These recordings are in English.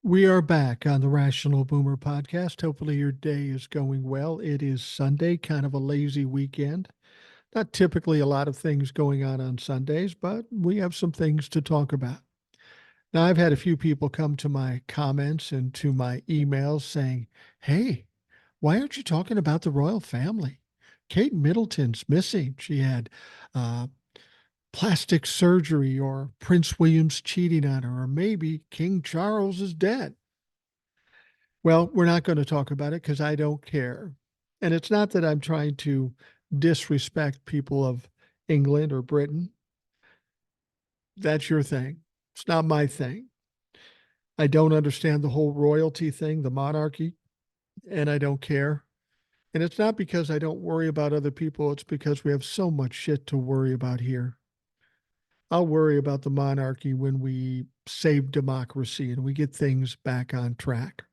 We are back on the Rational Boomer podcast. Hopefully, your day is going well. It is Sunday, kind of a lazy weekend. Not typically a lot of things going on Sundays, but we have some things to talk about. Now, I've had a few people come to my comments and to my emails saying, "Hey, why aren't you talking about the royal family? Kate Middleton's missing. She had uh, plastic surgery, or Prince William's cheating on her, or maybe King Charles is dead." Well, we're not going to talk about it because I don't care. And it's not that I'm trying to disrespect people of England or Britain. That's your thing. It's not my thing. I don't understand the whole royalty thing, the monarchy, and I don't care. And it's not because I don't worry about other people, it's because we have so much shit to worry about here. I'll worry about the monarchy when we save democracy and we get things back on track.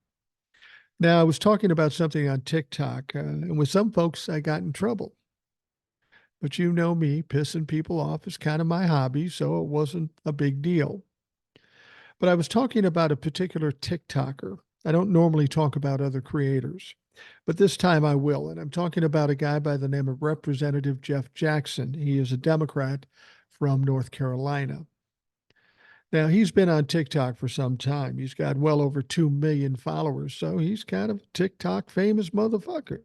Now, I was talking about something on TikTok, and with some folks, I got in trouble. But you know me, pissing people off is kind of my hobby, so it wasn't a big deal. But I was talking about a particular TikToker. I don't normally talk about other creators, but this time I will. And I'm talking about a guy by the name of Representative Jeff Jackson. He is a Democrat from North Carolina. Now, he's been on TikTok for some time. He's got well over 2 million followers, so he's kind of a TikTok famous motherfucker.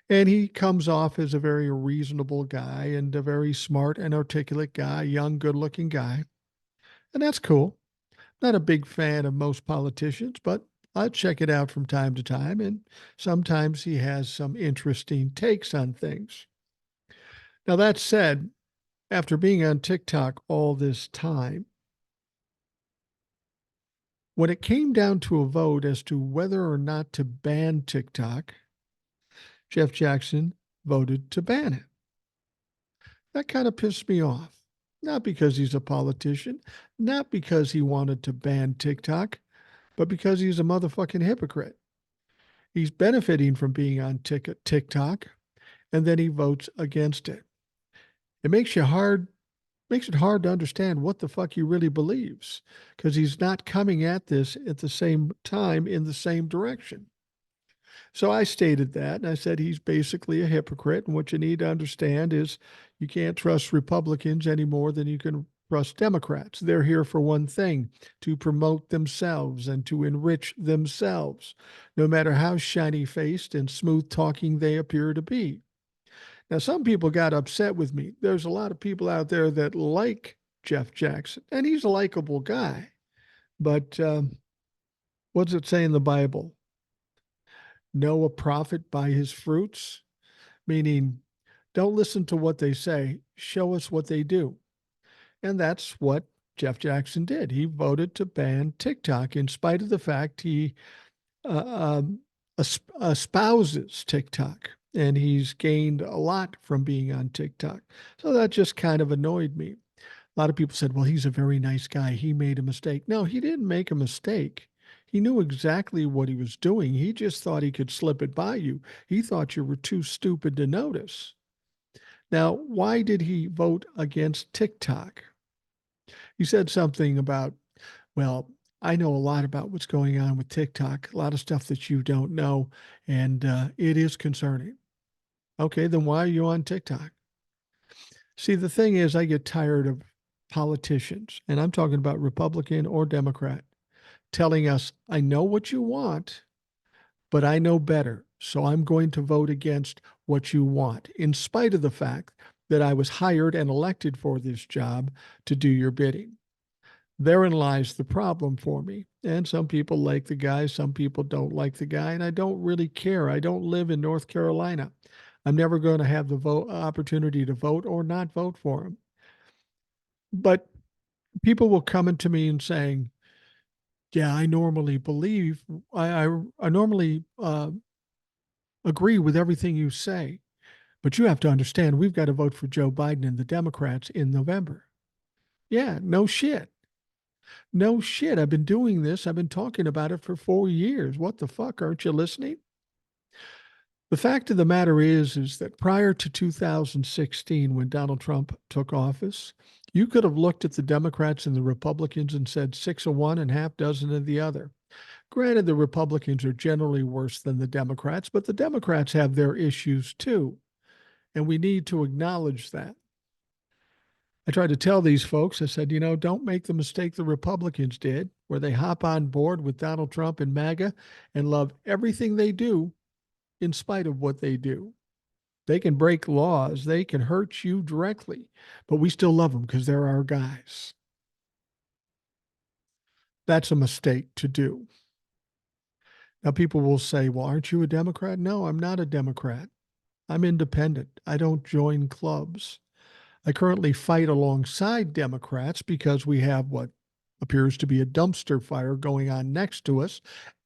And he comes off as a very reasonable guy and a very smart and articulate guy, young, good looking guy. And that's cool. Not a big fan of most politicians, but I check it out from time to time. And sometimes he has some interesting takes on things. Now, that said, after being on TikTok all this time, when it came down to a vote as to whether or not to ban TikTok, Jeff Jackson voted to ban it. That kind of pissed me off. Not because he's a politician, not because he wanted to ban TikTok, but because he's a motherfucking hypocrite. He's benefiting from being on TikTok, and then he votes against it. It makes it hard to understand what the fuck he really believes, because he's not coming at this at the same time in the same direction. So I stated that, and I said he's basically a hypocrite. And what you need to understand is you can't trust Republicans any more than you can trust Democrats. They're here for one thing, to promote themselves and to enrich themselves, no matter how shiny faced and smooth talking they appear to be. Now, some people got upset with me. There's a lot of people out there that like Jeff Jackson, and he's a likable guy. But what does it say in the Bible? Know a prophet by his fruits, meaning don't listen to what they say, show us what they do. And that's what Jeff Jackson did. He voted to ban TikTok in spite of the fact he uh, um, espouses TikTok. And he's gained a lot from being on TikTok. So that just kind of annoyed me. A lot of people said, well, he's a very nice guy. He made a mistake. No, he didn't make a mistake. He knew exactly what he was doing. He just thought he could slip it by you. He thought you were too stupid to notice. Now, why did he vote against TikTok? He said something about, well, I know a lot about what's going on with TikTok, a lot of stuff that you don't know, and it is concerning. Okay, then why are you on TikTok? See, the thing is, I get tired of politicians, and I'm talking about Republican or Democrat, telling us, I know what you want, but I know better. So I'm going to vote against what you want, in spite of the fact that I was hired and elected for this job to do your bidding. Therein lies the problem for me. And some people like the guy, some people don't like the guy, and I don't really care. I don't live in North Carolina. I'm never going to have the opportunity to vote or not vote for him. But people will come into me and saying, "Yeah, I normally believe, I normally agree with everything you say, but you have to understand we've got to vote for Joe Biden and the Democrats in November." Yeah, no shit. No shit. I've been doing this. I've been talking about it for 4 years. What the fuck? Aren't you listening? The fact of the matter is that prior to 2016, when Donald Trump took office, you could have looked at the Democrats and the Republicans and said six of one and half dozen of the other. Granted, the Republicans are generally worse than the Democrats, but the Democrats have their issues too. And we need to acknowledge that. I tried to tell these folks, I said, don't make the mistake the Republicans did, where they hop on board with Donald Trump and MAGA and love everything they do in spite of what they do. They can break laws, they can hurt you directly, but we still love them because they're our guys. That's a mistake to do. Now, people will say, well, aren't you a Democrat? No, I'm not a Democrat. I'm independent. I don't join clubs. I currently fight alongside Democrats because we have what appears to be a dumpster fire going on next to us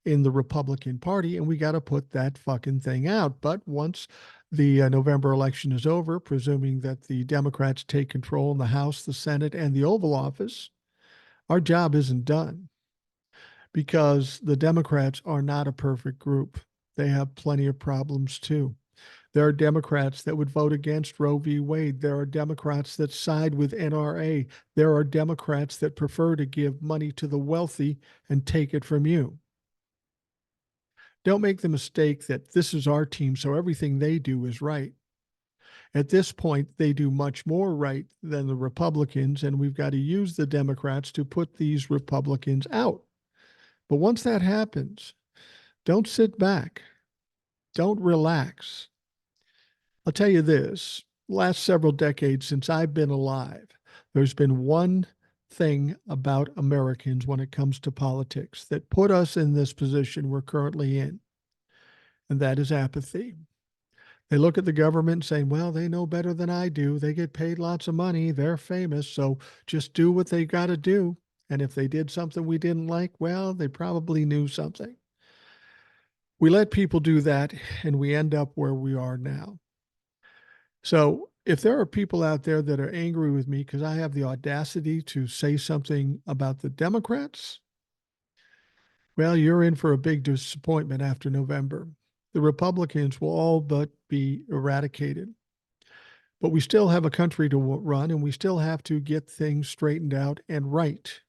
in the Republican Party, and we got to put that fucking thing out. But once the November election is over, presuming that the Democrats take control in the House, the Senate, and the Oval Office, our job isn't done because the Democrats are not a perfect group. They have plenty of problems too. There are Democrats that would vote against Roe v. Wade. There are Democrats that side with NRA. There are Democrats that prefer to give money to the wealthy and take it from you. Don't make the mistake that this is our team, so everything they do is right. At this point, they do much more right than the Republicans, and we've got to use the Democrats to put these Republicans out. But once that happens, don't sit back. Don't relax. I'll tell you this, last several decades since I've been alive, there's been one thing about Americans when it comes to politics that put us in this position we're currently in, and that is apathy. They look at the government saying, well, they know better than I do. They get paid lots of money. They're famous. So just do what they got to do. And if they did something we didn't like, well, they probably knew something. We let people do that, and we end up where we are now. So if there are people out there that are angry with me because I have the audacity to say something about the Democrats, well, you're in for a big disappointment after November. The Republicans will all but be eradicated. But we still have a country to run, and we still have to get things straightened out and right.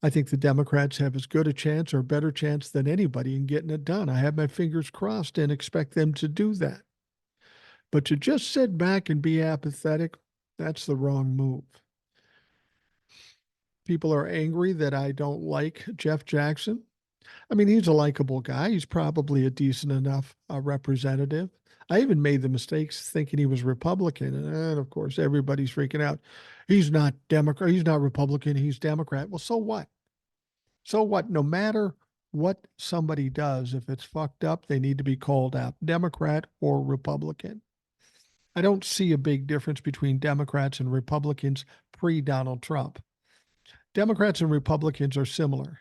I think the Democrats have as good a chance or better chance than anybody in getting it done. I have my fingers crossed and expect them to do that. But to just sit back and be apathetic, that's the wrong move. People are angry that I don't like Jeff Jackson. I mean, he's a likable guy. He's probably a decent enough representative. I even made the mistakes thinking he was Republican. And of course, everybody's freaking out. He's not Democrat. He's not Republican. He's Democrat. Well, so what? So what? No matter what somebody does, if it's fucked up, they need to be called out, Democrat or Republican. I don't see a big difference between Democrats and Republicans pre-Donald Trump. Democrats and Republicans are similar.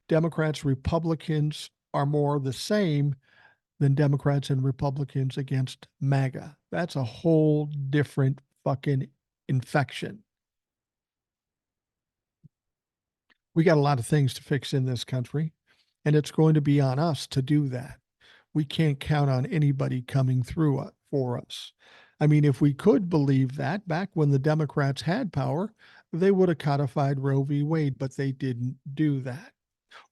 Democrats, Republicans are more the same than Democrats and Republicans against MAGA. That's a whole different fucking infection. We got a lot of things to fix in this country, and it's going to be on us to do that. We can't count on anybody coming through for us. I mean, if we could believe that back when the Democrats had power, they would have codified Roe v. Wade, but they didn't do that.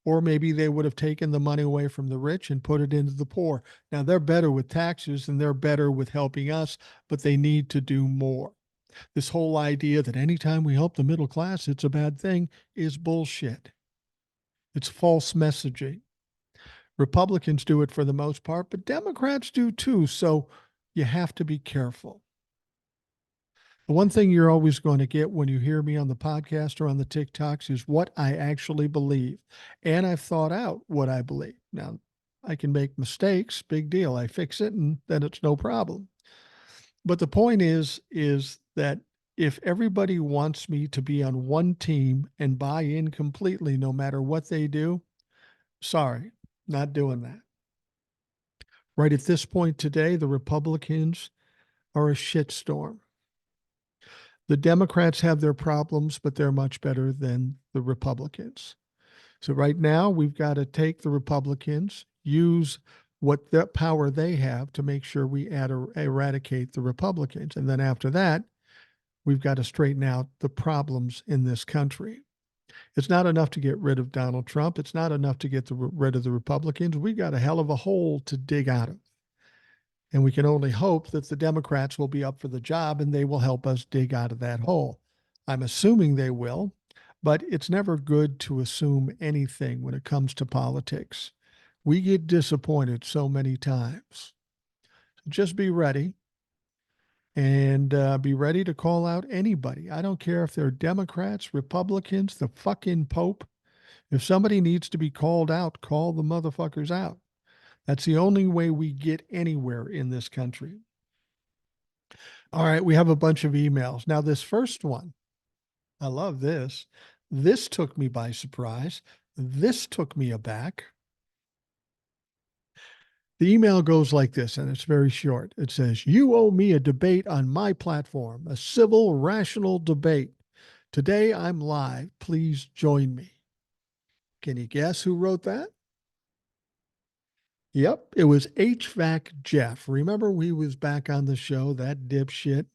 Or maybe they would have taken the money away from the rich and put it into the poor. Now, they're better with taxes and they're better with helping us, but they need to do more. This whole idea that anytime we help the middle class, it's a bad thing is bullshit. It's false messaging. Republicans do it for the most part, but Democrats do too. So you have to be careful. The one thing you're always going to get when you hear me on the podcast or on the TikToks is what I actually believe. And I've thought out what I believe. Now, I can make mistakes, big deal. I fix it and then it's no problem. But the point is that if everybody wants me to be on one team and buy in completely no matter what they do, sorry, not doing that. Right at this point today, the Republicans are a shitstorm. The Democrats have their problems, but they're much better than the Republicans. So right now, we've got to take the Republicans, use what the power they have to make sure we eradicate the Republicans. And then after that, we've got to straighten out the problems in this country. It's not enough to get rid of Donald Trump. It's not enough to get rid of the Republicans. We got a hell of a hole to dig out of. And we can only hope that the Democrats will be up for the job and they will help us dig out of that hole. I'm assuming they will, but it's never good to assume anything when it comes to politics. We get disappointed so many times. Just be ready and be ready to call out anybody. I don't care if they're Democrats, Republicans, the fucking Pope. If somebody needs to be called out, call the motherfuckers out. That's the only way we get anywhere in this country. All right, we have a bunch of emails. Now, this first one, I love this. This took me by surprise. This took me aback. The email goes like this, and it's very short. It says, "You owe me a debate on my platform, a civil, rational debate. Today I'm live. Please join me." Can you guess who wrote that? Yep, it was HVAC Jeff. Remember, he was back on the show, that dipshit.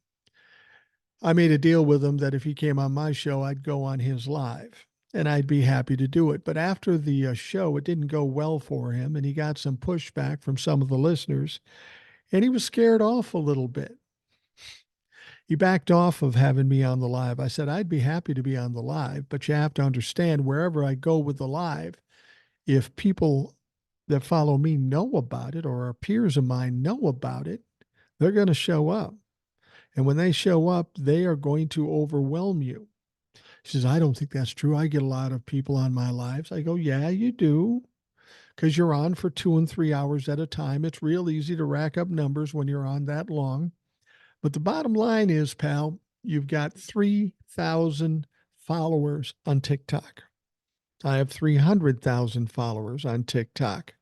I made a deal with him that if he came on my show, I'd go on his live and I'd be happy to do it. But after the show, it didn't go well for him and he got some pushback from some of the listeners and he was scared off a little bit. He backed off of having me on the live. I said, I'd be happy to be on the live, but you have to understand wherever I go with the live, if people that follow me know about it or peers of mine know about it, they're going to show up. And when they show up, they are going to overwhelm you. She says, I don't think that's true. I get a lot of people on my lives. I go, yeah, you do. Because you're on for 2 and 3 hours at a time. It's real easy to rack up numbers when you're on that long. But the bottom line is, pal, you've got 3,000 followers on TikTok. I have 300,000 followers on TikTok.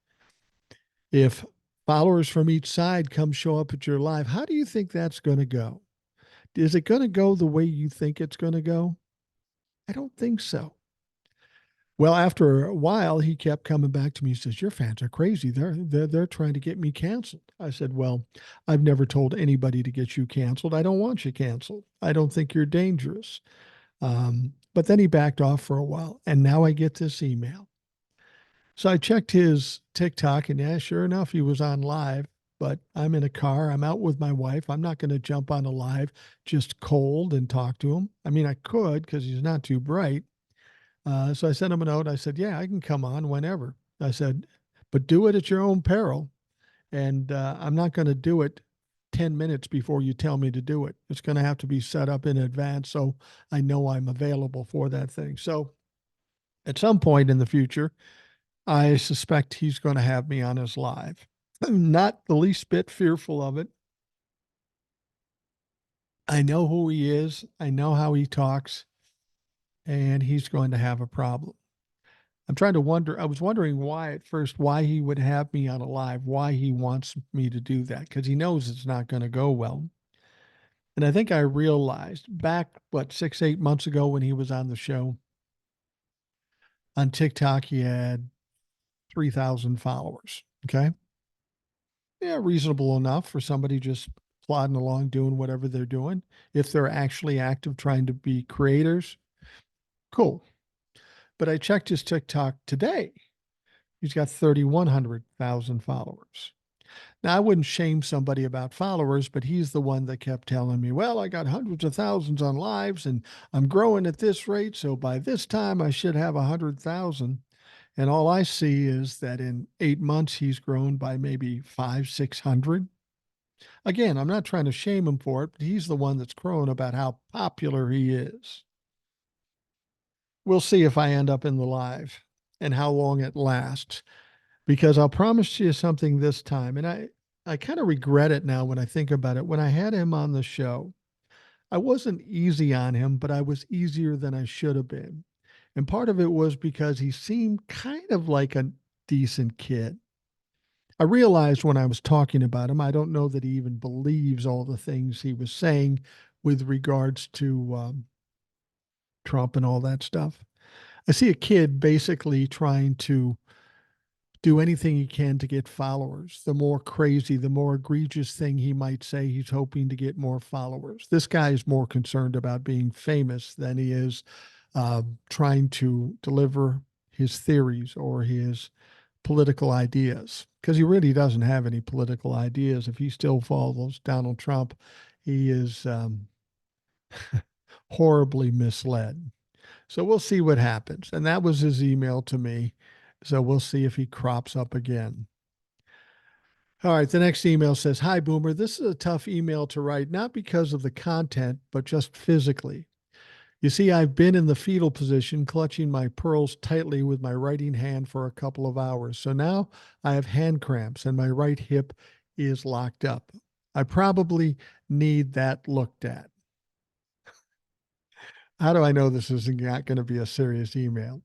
If followers from each side come show up at your live, how do you think that's going to go? Is it going to go the way you think it's going to go? I don't think so. Well, after a while, he kept coming back to me. He says, "Your fans are crazy. They're trying to get me canceled." I said, "Well, I've never told anybody to get you canceled. I don't want you canceled. I don't think you're dangerous." But then he backed off for a while, and now I get this email. So I checked his TikTok, and yeah, sure enough, he was on live. But I'm in a car. I'm out with my wife. I'm not going to jump on a live just cold and talk to him. I mean, I could because he's not too bright. So I sent him a note. I said, "Yeah, I can come on whenever." I said, "But do it at your own peril. And I'm not going to do it 10 minutes before you tell me to do it. It's going to have to be set up in advance so I know I'm available for that thing." So at some point in the future, I suspect he's going to have me on his live. I'm not the least bit fearful of it. I know who he is, I know how he talks, and he's going to have a problem. I was wondering why at first, why he would have me on a live, why he wants me to do that, because he knows it's not going to go well. And I think I realized back, 6, 8 months ago when he was on the show on TikTok, he had 3,000 followers. Okay. Yeah, reasonable enough for somebody just plodding along, doing whatever they're doing. If they're actually active, trying to be creators, cool. But I checked his TikTok today. He's got 3,100,000 followers. Now, I wouldn't shame somebody about followers, but he's the one that kept telling me, well, I got hundreds of thousands on lives and I'm growing at this rate. So by this time, I should have 100,000. And all I see is that in 8 months, he's grown by maybe 500, 600. Again, I'm not trying to shame him for it, but he's the one that's crowing about how popular he is. We'll see if I end up in the live and how long it lasts, because I'll promise you something this time. And I kind of regret it now when I think about it. When I had him on the show, I wasn't easy on him, but I was easier than I should have been. And part of it was because he seemed kind of like a decent kid. I realized when I was talking about him, I don't know that he even believes all the things he was saying with regards to Trump and all that stuff. I see a kid basically trying to do anything he can to get followers. The more crazy, the more egregious thing he might say, he's hoping to get more followers. This guy is more concerned about being famous than he is trying to deliver his theories or his political ideas, because he really doesn't have any political ideas. If he still follows Donald Trump, he is horribly misled. So we'll see what happens. And that was his email to me. So we'll see if he crops up again. All right. The next email says, "Hi, Boomer. This is a tough email to write, not because of the content, but just physically. You see, I've been in the fetal position, clutching my pearls tightly with my writing hand for a couple of hours. So now I have hand cramps and my right hip is locked up. I probably need that looked at." How do I know this is not going to be a serious email?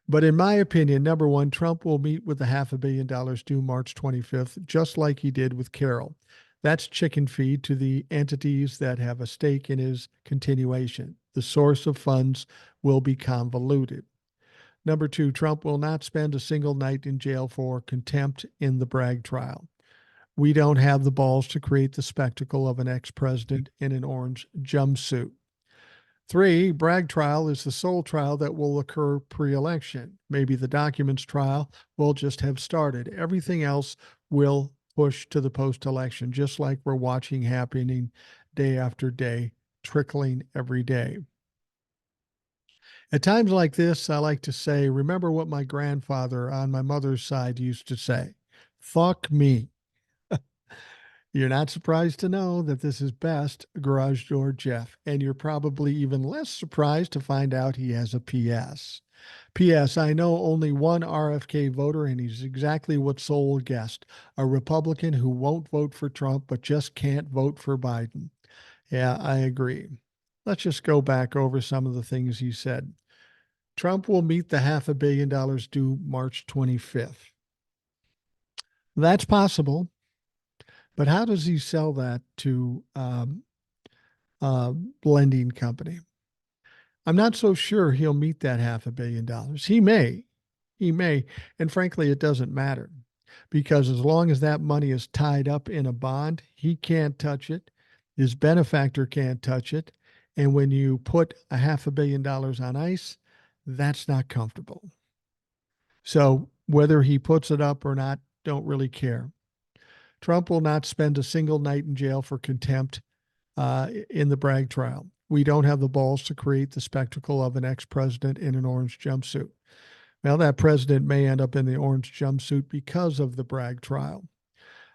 But in my opinion, number one, Trump will meet with the $500 million due March 25th, just like he did with Carol. That's chicken feed to the entities that have a stake in his continuation. The source of funds will be convoluted. Number two, Trump will not spend a single night in jail for contempt in the Bragg trial. We don't have the balls to create the spectacle of an ex president in an orange jumpsuit. Three, Bragg trial is the sole trial that will occur pre-election. Maybe the documents trial will just have started. Everything else will push to the post-election, just like we're watching happening day after day, trickling every day. At times like this, I like to say, remember what my grandfather on my mother's side used to say, fuck me. You're not surprised to know that this is Best Garage Door Jeff, and you're probably even less surprised to find out he has a PS. PS, I know only one RFK voter, and he's exactly what Soul guessed, a Republican who won't vote for Trump but just can't vote for Biden. Yeah, I agree. Let's just go back over some of the things he said. Trump will meet the $500 million due March 25th. That's possible. But how does he sell that to a lending company? I'm not so sure he'll meet that $500 million. He may, and frankly, it doesn't matter because as long as that money is tied up in a bond, he can't touch it. His benefactor can't touch it. And when you put a $500 million on ice, that's not comfortable. So whether he puts it up or not, don't really care. Trump will not spend a single night in jail for contempt in the Bragg trial. We don't have the balls to create the spectacle of an ex president in an orange jumpsuit. Well, that president may end up in the orange jumpsuit because of the Bragg trial.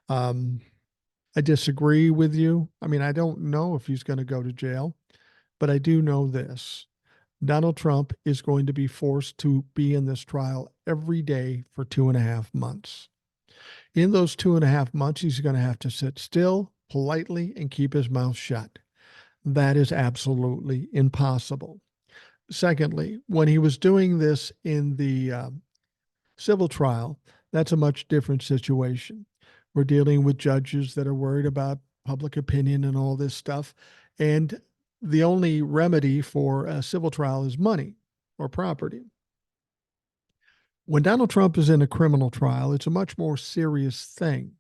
I disagree with you. I mean, I don't know if he's going to go to jail, but I do know this. Donald Trump is going to be forced to be in this trial every day for 2.5 months. In those 2.5 months, he's going to have to sit still, politely, and keep his mouth shut. That is absolutely impossible. Secondly, when he was doing this in the civil trial, that's a much different situation. We're dealing with judges that are worried about public opinion and all this stuff. And the only remedy for a civil trial is money or property. When Donald Trump is in a criminal trial, it's a much more serious thing.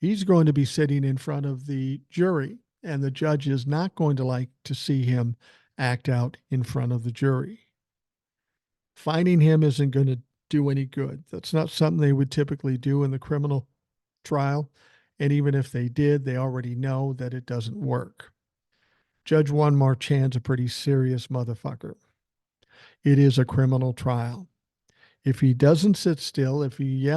He's going to be sitting in front of the jury, and the judge is not going to like to see him act out in front of the jury. Finding him isn't going to do any good. That's not something they would typically do in the criminal trial. And even if they did, they already know that it doesn't work. Judge Juan Marchand's a pretty serious motherfucker. It is a criminal trial. If he doesn't sit still, if he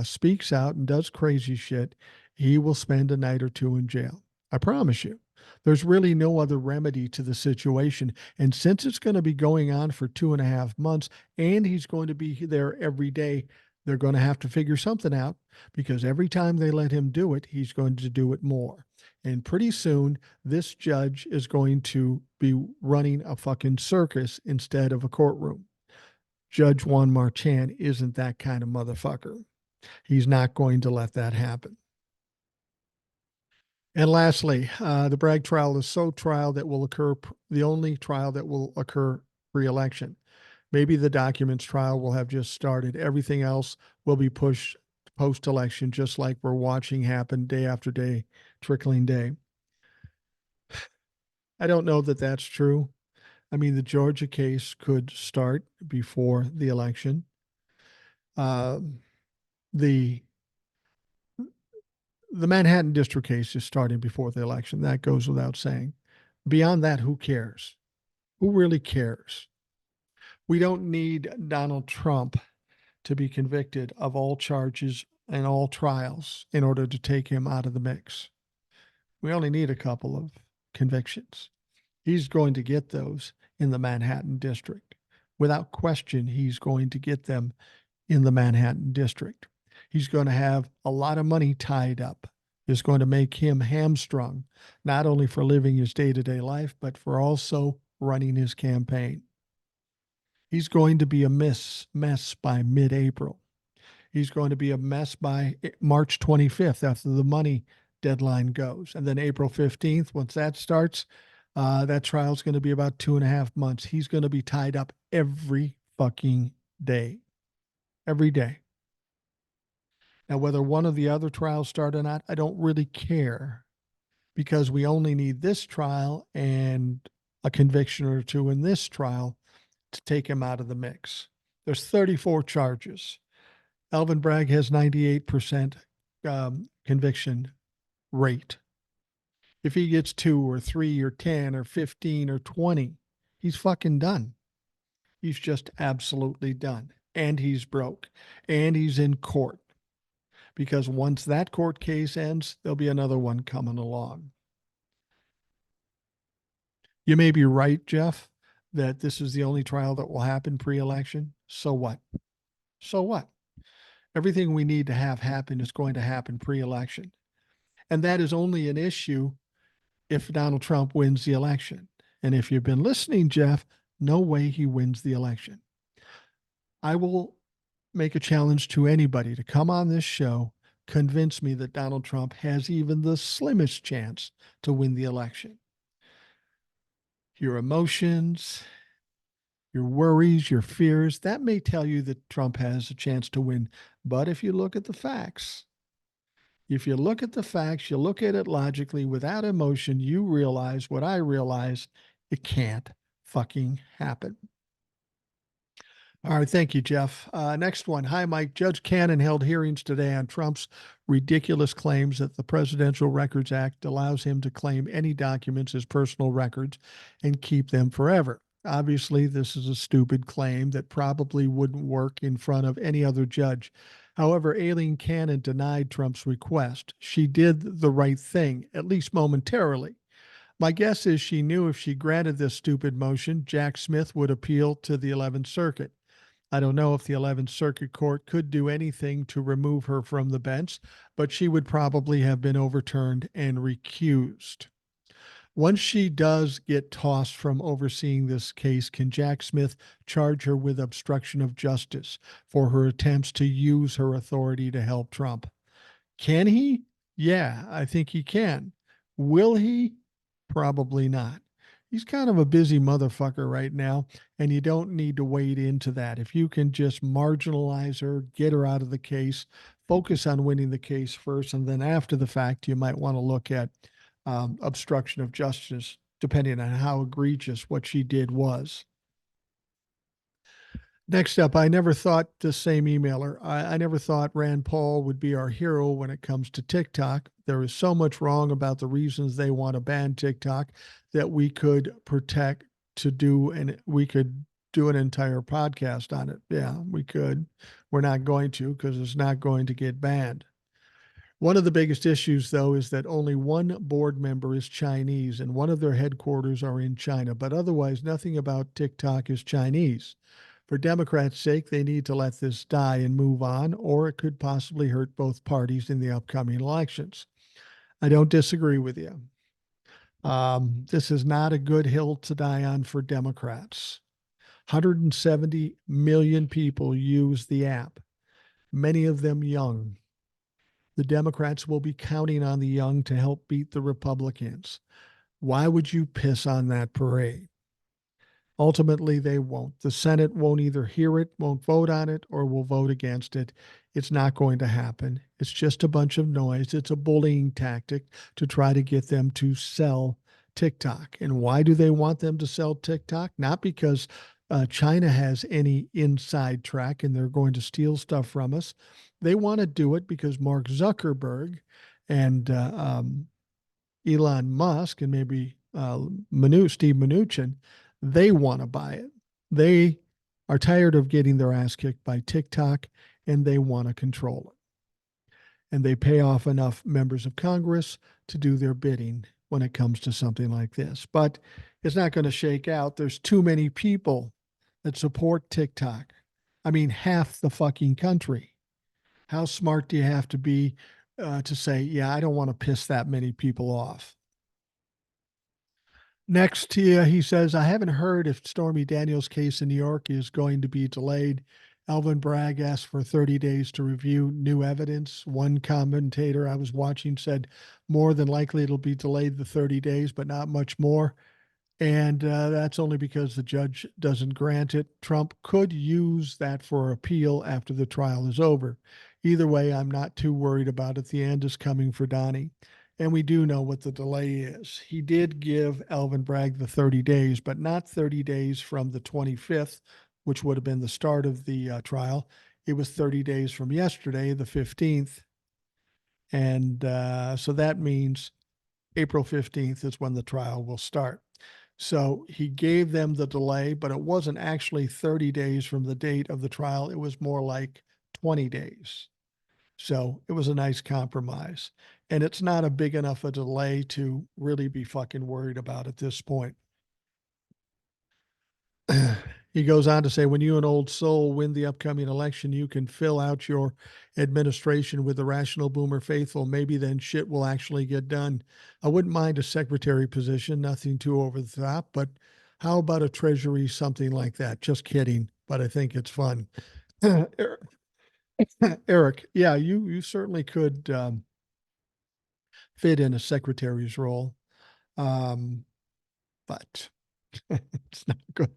speaks out and does crazy shit, he will spend a night or two in jail. I promise you. There's really no other remedy to the situation. And since it's going to be going on for 2.5 months and he's going to be there every day, they're going to have to figure something out because every time they let him do it, he's going to do it more. And pretty soon, this judge is going to be running a fucking circus instead of a courtroom. Judge Juan Marchand isn't that kind of motherfucker. He's not going to let that happen. And lastly, the Bragg trial is the only trial that will occur pre-election. Maybe the documents trial will have just started. Everything else will be pushed post-election, just like we're watching happen day after day, trickling day. I don't know that that's true. I mean, the Georgia case could start before the election. The the Manhattan district case is starting before the election. That goes without saying. Beyond that, who cares? Who really cares? We don't need Donald Trump to be convicted of all charges and all trials in order to take him out of the mix. We only need a couple of convictions. He's going to get those in the Manhattan district. Without question, he's going to get them in the Manhattan district. He's going to have a lot of money tied up. It's going to make him hamstrung, not only for living his day to day life, but for also running his campaign. He's going to be a mess by mid April. He's going to be a mess by March 25th after the money deadline goes. And then April 15th, once that starts, that trial is going to be about 2.5 months. He's going to be tied up every fucking day. Every day. Now, whether one of the other trials start or not, I don't really care because we only need this trial and a conviction or two in this trial to take him out of the mix. There's 34 charges. Alvin Bragg has 98% conviction rate. If he gets 2 or 3 or 10 or 15 or 20, he's fucking done. He's just absolutely done. And he's broke. And he's in court. Because once that court case ends, there'll be another one coming along. You may be right, Jeff, that this is the only trial that will happen pre-election. So what? So what? Everything we need to have happen is going to happen pre-election. And that is only an issue if Donald Trump wins the election. And if you've been listening, Jeff, no way he wins the election. I will make a challenge to anybody to come on this show, convince me that Donald Trump has even the slimmest chance to win the election. Your emotions, your worries, your fears, that may tell you that Trump has a chance to win. But if you look at the facts, you look at it logically without emotion, you realize what I realize, it can't fucking happen. All right. Thank you, Jeff. Next one. Hi, Mike. Judge Cannon held hearings today on Trump's ridiculous claims that the Presidential Records Act allows him to claim any documents as personal records and keep them forever. Obviously, this is a stupid claim that probably wouldn't work in front of any other judge. However, Aileen Cannon denied Trump's request. She did the right thing, at least momentarily. My guess is she knew if she granted this stupid motion, Jack Smith would appeal to the 11th Circuit. I don't know if the 11th Circuit Court could do anything to remove her from the bench, but she would probably have been overturned and recused. Once she does get tossed from overseeing this case, can Jack Smith charge her with obstruction of justice for her attempts to use her authority to help Trump? Can he? Yeah, I think he can. Will he? Probably not. He's kind of a busy motherfucker right now, and you don't need to wade into that. If you can just marginalize her, get her out of the case, focus on winning the case first, and then after the fact, you might want to look at obstruction of justice, depending on how egregious what she did was. Next up, I never thought the same emailer. I never thought Rand Paul would be our hero when it comes to TikTok. There is so much wrong about the reasons they want to ban TikTok that we could protect to do, and we could do an entire podcast on it. Yeah, we could. We're not going to because it's not going to get banned. One of the biggest issues, though, is that only one board member is Chinese and one of their headquarters are in China, but otherwise nothing about TikTok is Chinese. For Democrats' sake, they need to let this die and move on, or it could possibly hurt both parties in the upcoming elections. I don't disagree with you. This is not a good hill to die on for Democrats. 170 million people use the app, many of them young. The Democrats will be counting on the young to help beat the Republicans. Why would you piss on that parade? Ultimately, they won't. The Senate won't either hear it, won't vote on it, or will vote against it. It's not going to happen. It's just a bunch of noise. It's a bullying tactic to try to get them to sell TikTok. And why do they want them to sell TikTok? Not because China has any inside track and they're going to steal stuff from us. They want to do it because Mark Zuckerberg and Elon Musk and maybe Steve Mnuchin, they want to buy it. They are tired of getting their ass kicked by TikTok and they want to control it. And they pay off enough members of Congress to do their bidding when it comes to something like this. But it's not going to shake out. There's too many people that support TikTok. I mean, half the fucking country. How smart do you have to be to say, yeah, I don't want to piss that many people off? Next, he says, I haven't heard if Stormy Daniels' case in New York is going to be delayed. Alvin Bragg asked for 30 days to review new evidence. One commentator I was watching said more than likely it'll be delayed the 30 days, but not much more. And that's only because the judge doesn't grant it. Trump could use that for appeal after the trial is over. Either way, I'm not too worried about it. The end is coming for Donnie. And we do know what the delay is. He did give Alvin Bragg the 30 days, but not 30 days from the 25th, which would have been the start of the trial. It was 30 days from yesterday, the 15th. And so that means April 15th is when the trial will start. So he gave them the delay, but it wasn't actually 30 days from the date of the trial. It was more like 20 days. So it was a nice compromise. And it's not a big enough a delay to really be fucking worried about at this point. He goes on to say, when you and Old Soul win the upcoming election, you can fill out your administration with the rational boomer faithful. Maybe then shit will actually get done. I wouldn't mind a secretary position, nothing too over the top, but how about a treasury, something like that? Just kidding, but I think it's fun. Eric, yeah, you certainly could fit in a secretary's role, but it's not good.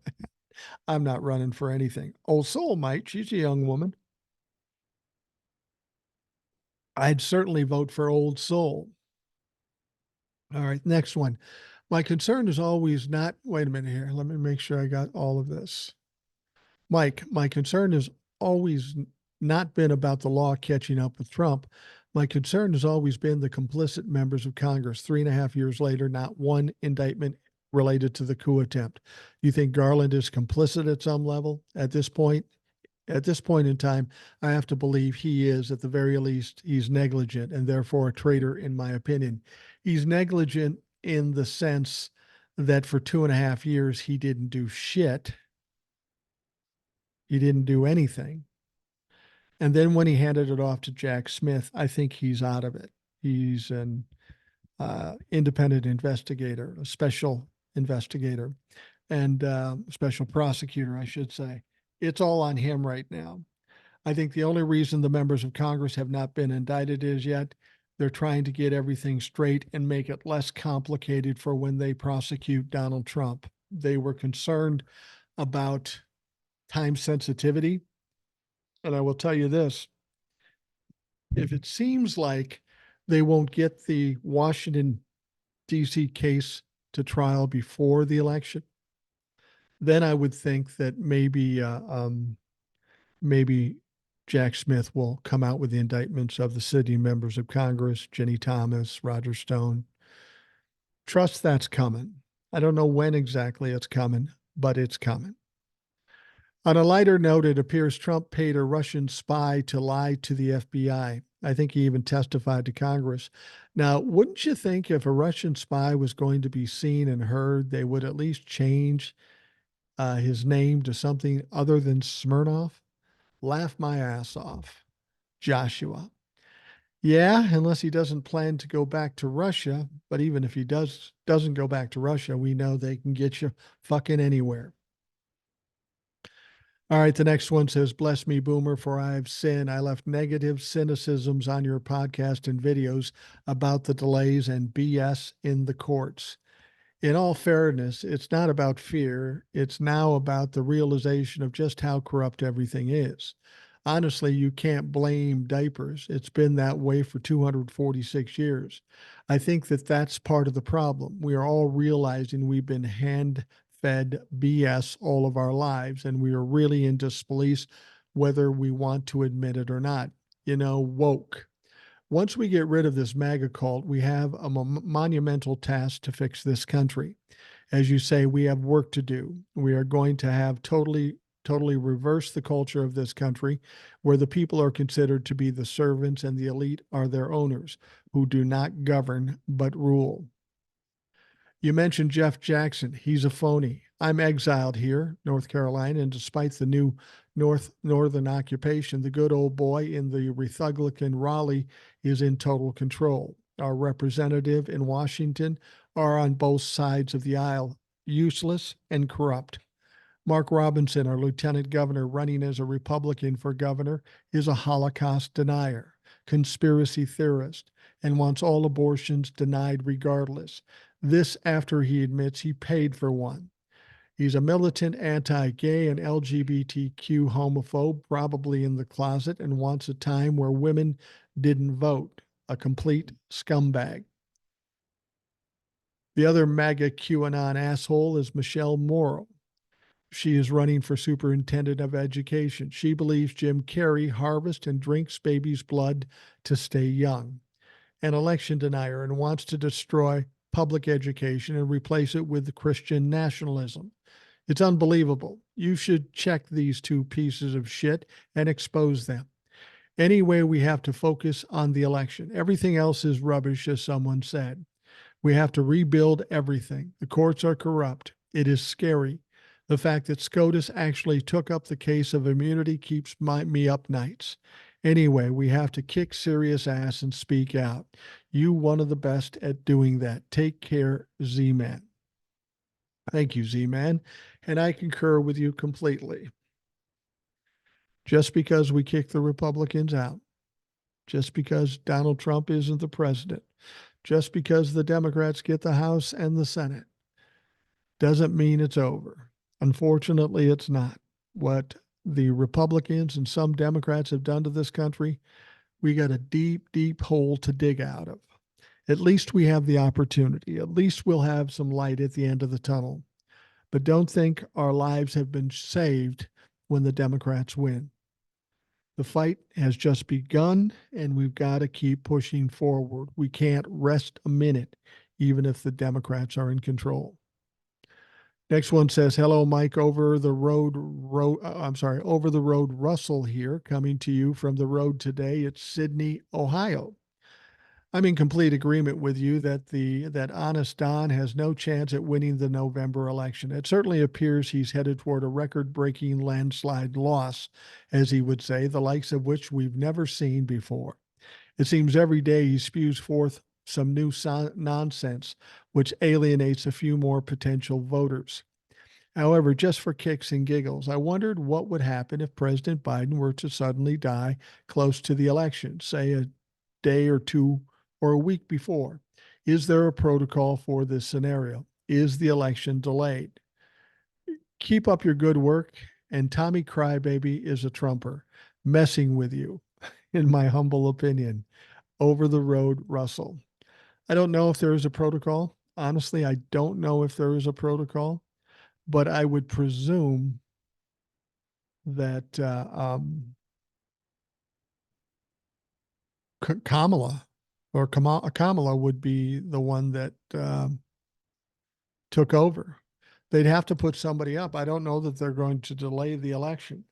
I'm not running for anything. Old Soul might. She's a young woman. I'd certainly vote for Old Soul. All right, next one. My concern is always not, wait a minute here. Let me make sure I got all of this. Mike, my concern has always not been about the law catching up with Trump. My concern has always been the complicit members of Congress. 3.5 years later, not one indictment related to the coup attempt. You think Garland is complicit at some level at this point? At this point in time, I have to believe he is, at the very least, he's negligent and therefore a traitor, in my opinion. He's negligent in the sense that for 2.5 years, he didn't do shit. He didn't do anything. And then when he handed it off to Jack Smith, I think he's out of it. He's an independent investigator, a special investigator, and special prosecutor, I should say. It's all on him right now. I think the only reason the members of Congress have not been indicted is yet they're trying to get everything straight and make it less complicated for when they prosecute Donald Trump. They were concerned about time sensitivity. And I will tell you this, if it seems like they won't get the Washington, D.C. case to trial before the election, then I would think that maybe Jack Smith will come out with the indictments of the sitting members of Congress, Jenny Thomas, Roger Stone. Trust that's coming. I don't know when exactly it's coming, but it's coming. On a lighter note, it appears Trump paid a Russian spy to lie to the FBI. I think he even testified to Congress. Now, wouldn't you think if a Russian spy was going to be seen and heard, they would at least change his name to something other than Smirnov? Laugh my ass off. Joshua. Yeah, unless he doesn't plan to go back to Russia. But even if he doesn't go back to Russia, we know they can get you fucking anywhere. All right, the next one says, bless me, Boomer, for I have sinned. I left negative cynicisms on your podcast and videos about the delays and BS in the courts. In all fairness, it's not about fear. It's now about the realization of just how corrupt everything is. Honestly, you can't blame diapers. It's been that way for 246 years. I think that that's part of the problem. We are all realizing we've been hand fed BS all of our lives, and we are really in disbelief whether we want to admit it or not. Woke. Once we get rid of this MAGA cult, we have a monumental task to fix this country. As you say, we have work to do. We are going to have totally reverse the culture of this country where the people are considered to be the servants and the elite are their owners who do not govern but rule. You mentioned Jeff Jackson. He's a phony. I'm exiled here, North Carolina, and despite the new northern occupation, the good old boy in the Republican Raleigh is in total control. Our representative in Washington are on both sides of the aisle, useless and corrupt. Mark Robinson, our lieutenant governor running as a Republican for governor, is a Holocaust denier, conspiracy theorist, and wants all abortions denied regardless. This after he admits he paid for one. He's a militant anti-gay and LGBTQ homophobe, probably in the closet, and wants a time where women didn't vote. A complete scumbag. The other MAGA QAnon asshole is Michelle Morrow. She is running for superintendent of education. She believes Jim Carrey harvests and drinks babies' blood to stay young. An election denier and wants to destroy public education and replace it with Christian nationalism. It's unbelievable. You should check these two pieces of shit and expose them. Anyway, we have to focus on the election. Everything else is rubbish, as someone said. We have to rebuild everything. The courts are corrupt. It is scary. The fact that SCOTUS actually took up the case of immunity keeps me up nights. Anyway, we have to kick serious ass and speak out. You one of the best at doing that. Take care, Z-Man. Thank you, Z-Man. And I concur with you completely. Just because we kick the Republicans out, just because Donald Trump isn't the president, just because the Democrats get the House and the Senate, doesn't mean it's over. Unfortunately, it's not. What the Republicans and some Democrats have done to this country, we got a deep, deep hole to dig out of. At least we have the opportunity. At least we'll have some light at the end of the tunnel. But don't think our lives have been saved when the Democrats win. The fight has just begun, and we've got to keep pushing forward. We can't rest a minute, even if the Democrats are in control. Next one says, hello, Mike, over the road Russell here, coming to you from the road today at Sydney, Ohio. I'm in complete agreement with you that Honest Don has no chance at winning the November election. It certainly appears he's headed toward a record-breaking landslide loss, as he would say, the likes of which we've never seen before. It seems every day he spews forth some new nonsense, which alienates a few more potential voters. However, just for kicks and giggles, I wondered what would happen if President Biden were to suddenly die close to the election, say a day or two or a week before. Is there a protocol for this scenario? Is the election delayed? Keep up your good work, and Tommy Crybaby is a Trumper, messing with you, in my humble opinion. Over the road, Russell. I don't know if there is a protocol. Honestly, I don't know if there is a protocol, but I would presume that Kamala would be the one that took over. They'd have to put somebody up. I don't know that they're going to delay the election.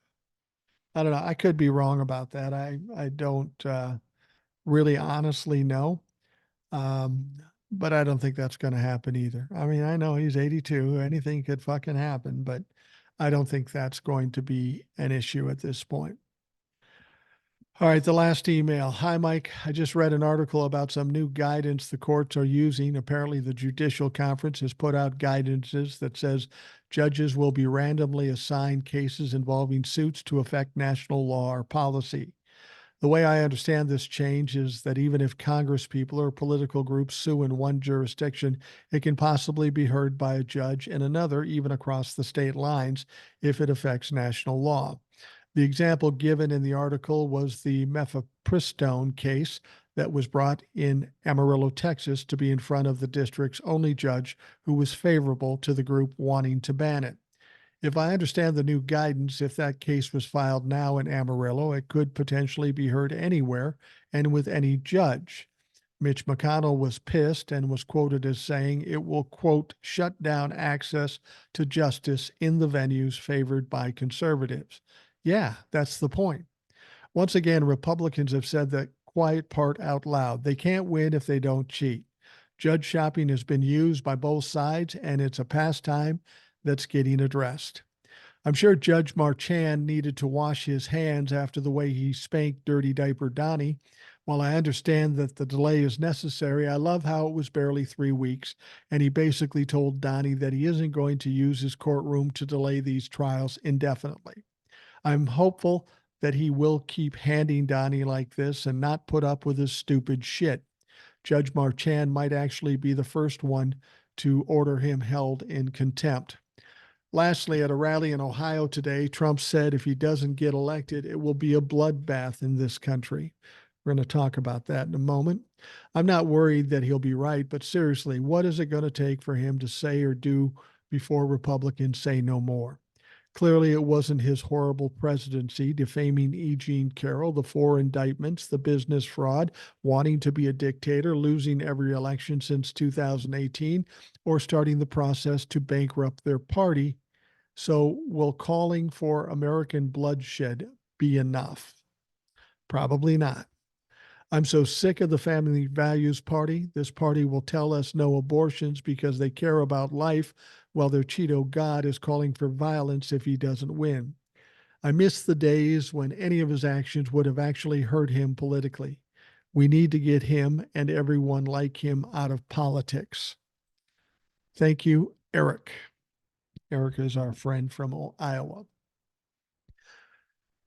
I don't know. I could be wrong about that. I don't really honestly know. But I don't think that's going to happen either. I mean, I know he's 82. Anything could fucking happen, but I don't think that's going to be an issue at this point. All right, the last email. Hi, Mike. I just read an article about some new guidance the courts are using. Apparently, the Judicial Conference has put out guidances that says judges will be randomly assigned cases involving suits to affect national law or policy. The way I understand this change is that even if Congress people or political groups sue in one jurisdiction, it can possibly be heard by a judge in another, even across the state lines, if it affects national law. The example given in the article was the mifepristone case that was brought in Amarillo, Texas, to be in front of the district's only judge who was favorable to the group wanting to ban it. If I understand the new guidance, if that case was filed now in Amarillo, it could potentially be heard anywhere and with any judge. Mitch McConnell was pissed and was quoted as saying it will, quote, shut down access to justice in the venues favored by conservatives. Yeah, that's the point. Once again, Republicans have said that quiet part out loud. They can't win if they don't cheat. Judge shopping has been used by both sides, and it's a pastime that's getting addressed. I'm sure Judge Marchand needed to wash his hands after the way he spanked Dirty Diaper Donnie. While I understand that the delay is necessary, I love how it was barely 3 weeks, and he basically told Donnie that he isn't going to use his courtroom to delay these trials indefinitely. I'm hopeful that he will keep handing Donnie like this and not put up with his stupid shit. Judge Marchand might actually be the first one to order him held in contempt. Lastly, at a rally in Ohio today, Trump said if he doesn't get elected, it will be a bloodbath in this country. We're going to talk about that in a moment. I'm not worried that he'll be right, but seriously, what is it going to take for him to say or do before Republicans say no more? Clearly, it wasn't his horrible presidency, defaming E. Jean Carroll, the 4 indictments, the business fraud, wanting to be a dictator, losing every election since 2018, or starting the process to bankrupt their party. So, will calling for American bloodshed be enough? Probably not. I'm so sick of the Family Values Party. This party will tell us no abortions because they care about life, while their Cheeto God is calling for violence if he doesn't win. I miss the days when any of his actions would have actually hurt him politically. We need to get him and everyone like him out of politics. Thank you, Eric. Eric is our friend from Iowa.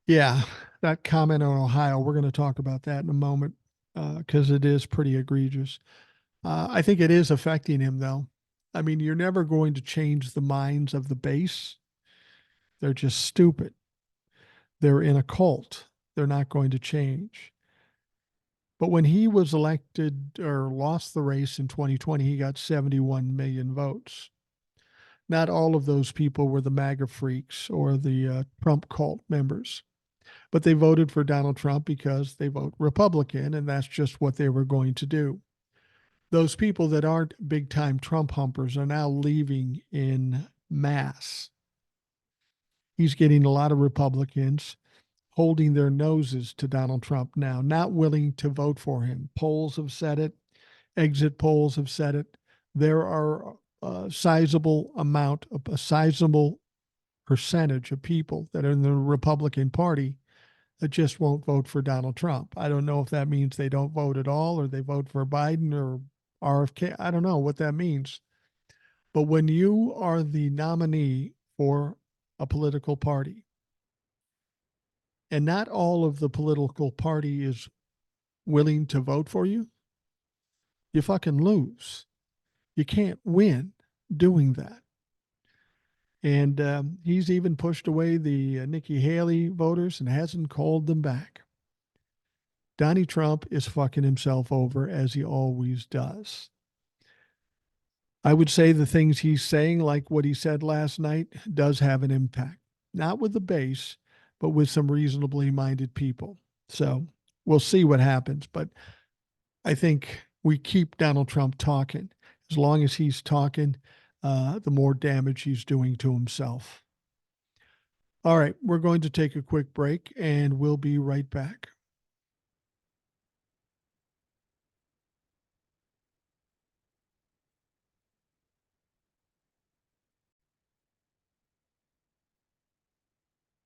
Yeah, that comment on Ohio, we're going to talk about that in a moment because it is pretty egregious. I think it is affecting him, though. I mean, you're never going to change the minds of the base. They're just stupid. They're in a cult. They're not going to change. But when he was elected or lost the race in 2020, he got 71 million votes. Not all of those people were the MAGA freaks or the Trump cult members, but they voted for Donald Trump because they vote Republican, and that's just what they were going to do. Those people that aren't big time Trump humpers are now leaving in mass. He's getting a lot of Republicans holding their noses to Donald Trump now, not willing to vote for him. Polls have said it, exit polls have said it. There are a sizable percentage of people that are in the Republican Party that just won't vote for Donald Trump. I don't know if that means they don't vote at all or they vote for Biden or RFK. I don't know what that means. But when you are the nominee for a political party, and not all of the political party is willing to vote for you, you fucking lose. You can't win doing that. And he's even pushed away the Nikki Haley voters and hasn't called them back. Donnie Trump is fucking himself over as he always does. I would say the things he's saying, like what he said last night, does have an impact. Not with the base, but with some reasonably minded people. So we'll see what happens. But I think we keep Donald Trump talking. As long as he's talking, the more damage he's doing to himself. All right, we're going to take a quick break and we'll be right back.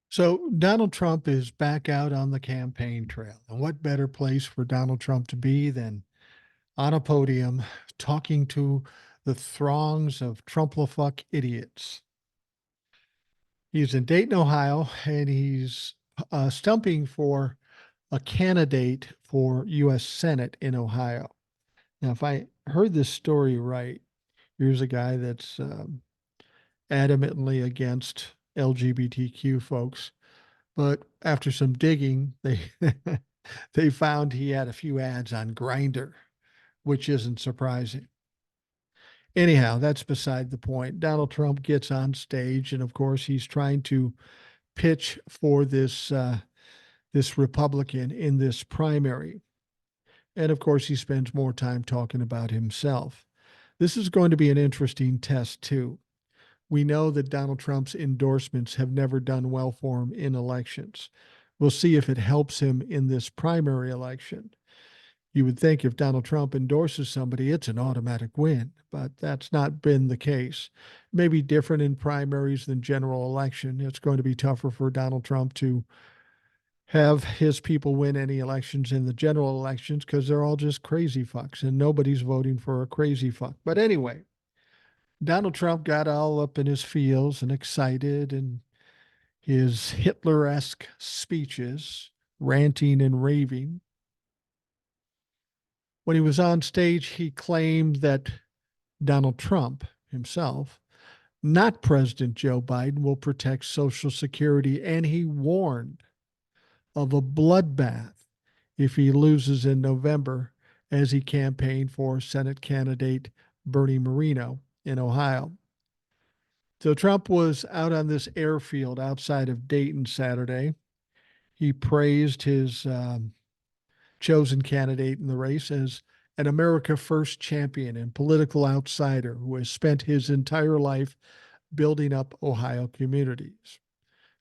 So Donald Trump is back out on the campaign trail. And what better place for Donald Trump to be than on a podium talking to the throngs of Trumplafuck idiots? He's in Dayton, Ohio, and he's stumping for a candidate for U.S. Senate in Ohio. Now, if I heard this story right, here's a guy that's adamantly against LGBTQ folks. But after some digging, they they found he had a few ads on Grinder, which isn't surprising. Anyhow, that's beside the point. Donald Trump gets on stage, and of course, he's trying to pitch for this Republican in this primary. And of course, he spends more time talking about himself. This is going to be an interesting test, too. We know that Donald Trump's endorsements have never done well for him in elections. We'll see if it helps him in this primary election. You would think if Donald Trump endorses somebody, it's an automatic win, but that's not been the case. Maybe different in primaries than general election. It's going to be tougher for Donald Trump to have his people win any elections in the general elections because they're all just crazy fucks and nobody's voting for a crazy fuck. But anyway, Donald Trump got all up in his feels and excited and his Hitler esque speeches, ranting and raving. When he was on stage, he claimed that Donald Trump himself, not President Joe Biden, will protect Social Security. And he warned of a bloodbath if he loses in November as he campaigned for Senate candidate Bernie Moreno in Ohio. So Trump was out on this airfield outside of Dayton Saturday. He praised his chosen candidate in the race as an America First champion and political outsider who has spent his entire life building up Ohio communities.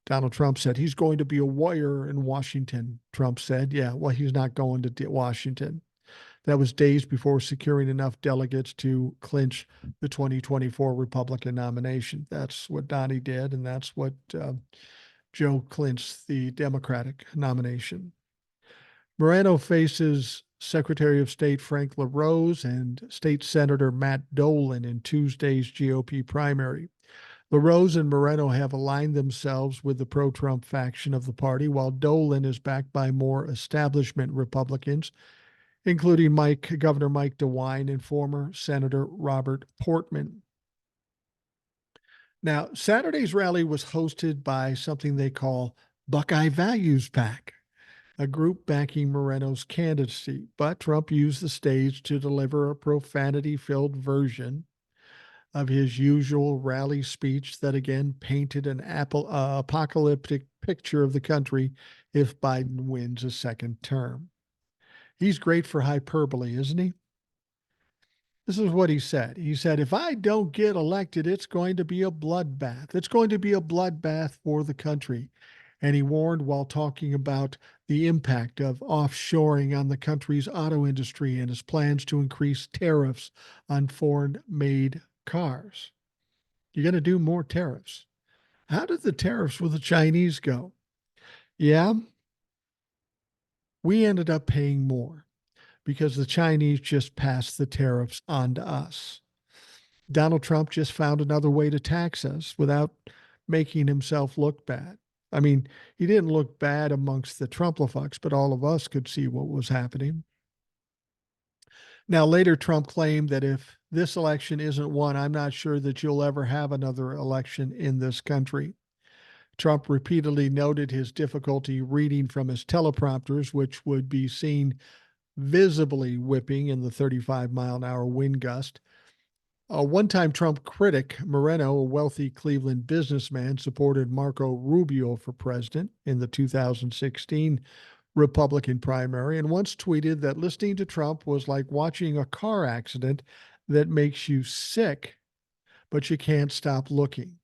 Donald Trump said he's going to be a warrior in Washington. Trump said, yeah, well, he's not going to Washington. That was days before securing enough delegates to clinch the 2024 Republican nomination. That's what Donnie did, and that's what Joe clinched the Democratic nomination. Moreno faces Secretary of State Frank LaRose and State Senator Matt Dolan in Tuesday's GOP primary. LaRose and Moreno have aligned themselves with the pro-Trump faction of the party, while Dolan is backed by more establishment Republicans, including Governor Mike DeWine and former Senator Robert Portman. Now, Saturday's rally was hosted by something they call Buckeye Values PAC, a group backing Moreno's candidacy, but Trump used the stage to deliver a profanity-filled version of his usual rally speech that again painted an apocalyptic picture of the country if Biden wins a second term. He's great for hyperbole, isn't he? This is what he said. He said, if I don't get elected, it's going to be a bloodbath. It's going to be a bloodbath for the country. And he warned while talking about the impact of offshoring on the country's auto industry and his plans to increase tariffs on foreign-made cars. You're going to do more tariffs. How did the tariffs with the Chinese go? Yeah, we ended up paying more because the Chinese just passed the tariffs on to us. Donald Trump just found another way to tax us without making himself look bad. I mean, he didn't look bad amongst the Trumplafucks, but all of us could see what was happening. Now, later, Trump claimed that if this election isn't won, I'm not sure that you'll ever have another election in this country. Trump repeatedly noted his difficulty reading from his teleprompters, which would be seen visibly whipping in the 35-mile-an-hour wind gust. A one-time Trump critic, Moreno, a wealthy Cleveland businessman, supported Marco Rubio for president in the 2016 Republican primary and once tweeted that listening to Trump was like watching a car accident that makes you sick, but you can't stop looking.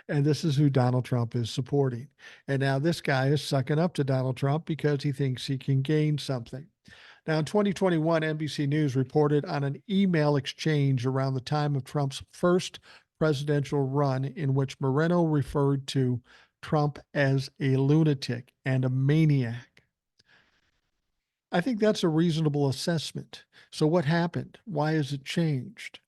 And this is who Donald Trump is supporting. And now this guy is sucking up to Donald Trump because he thinks he can gain something. Now, in 2021, NBC News reported on an email exchange around the time of Trump's first presidential run in which Moreno referred to Trump as a lunatic and a maniac. I think that's a reasonable assessment. So what happened? Why has it changed?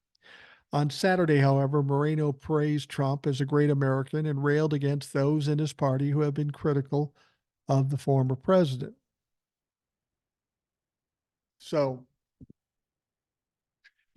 On Saturday, however, Moreno praised Trump as a great American and railed against those in his party who have been critical of the former president. So,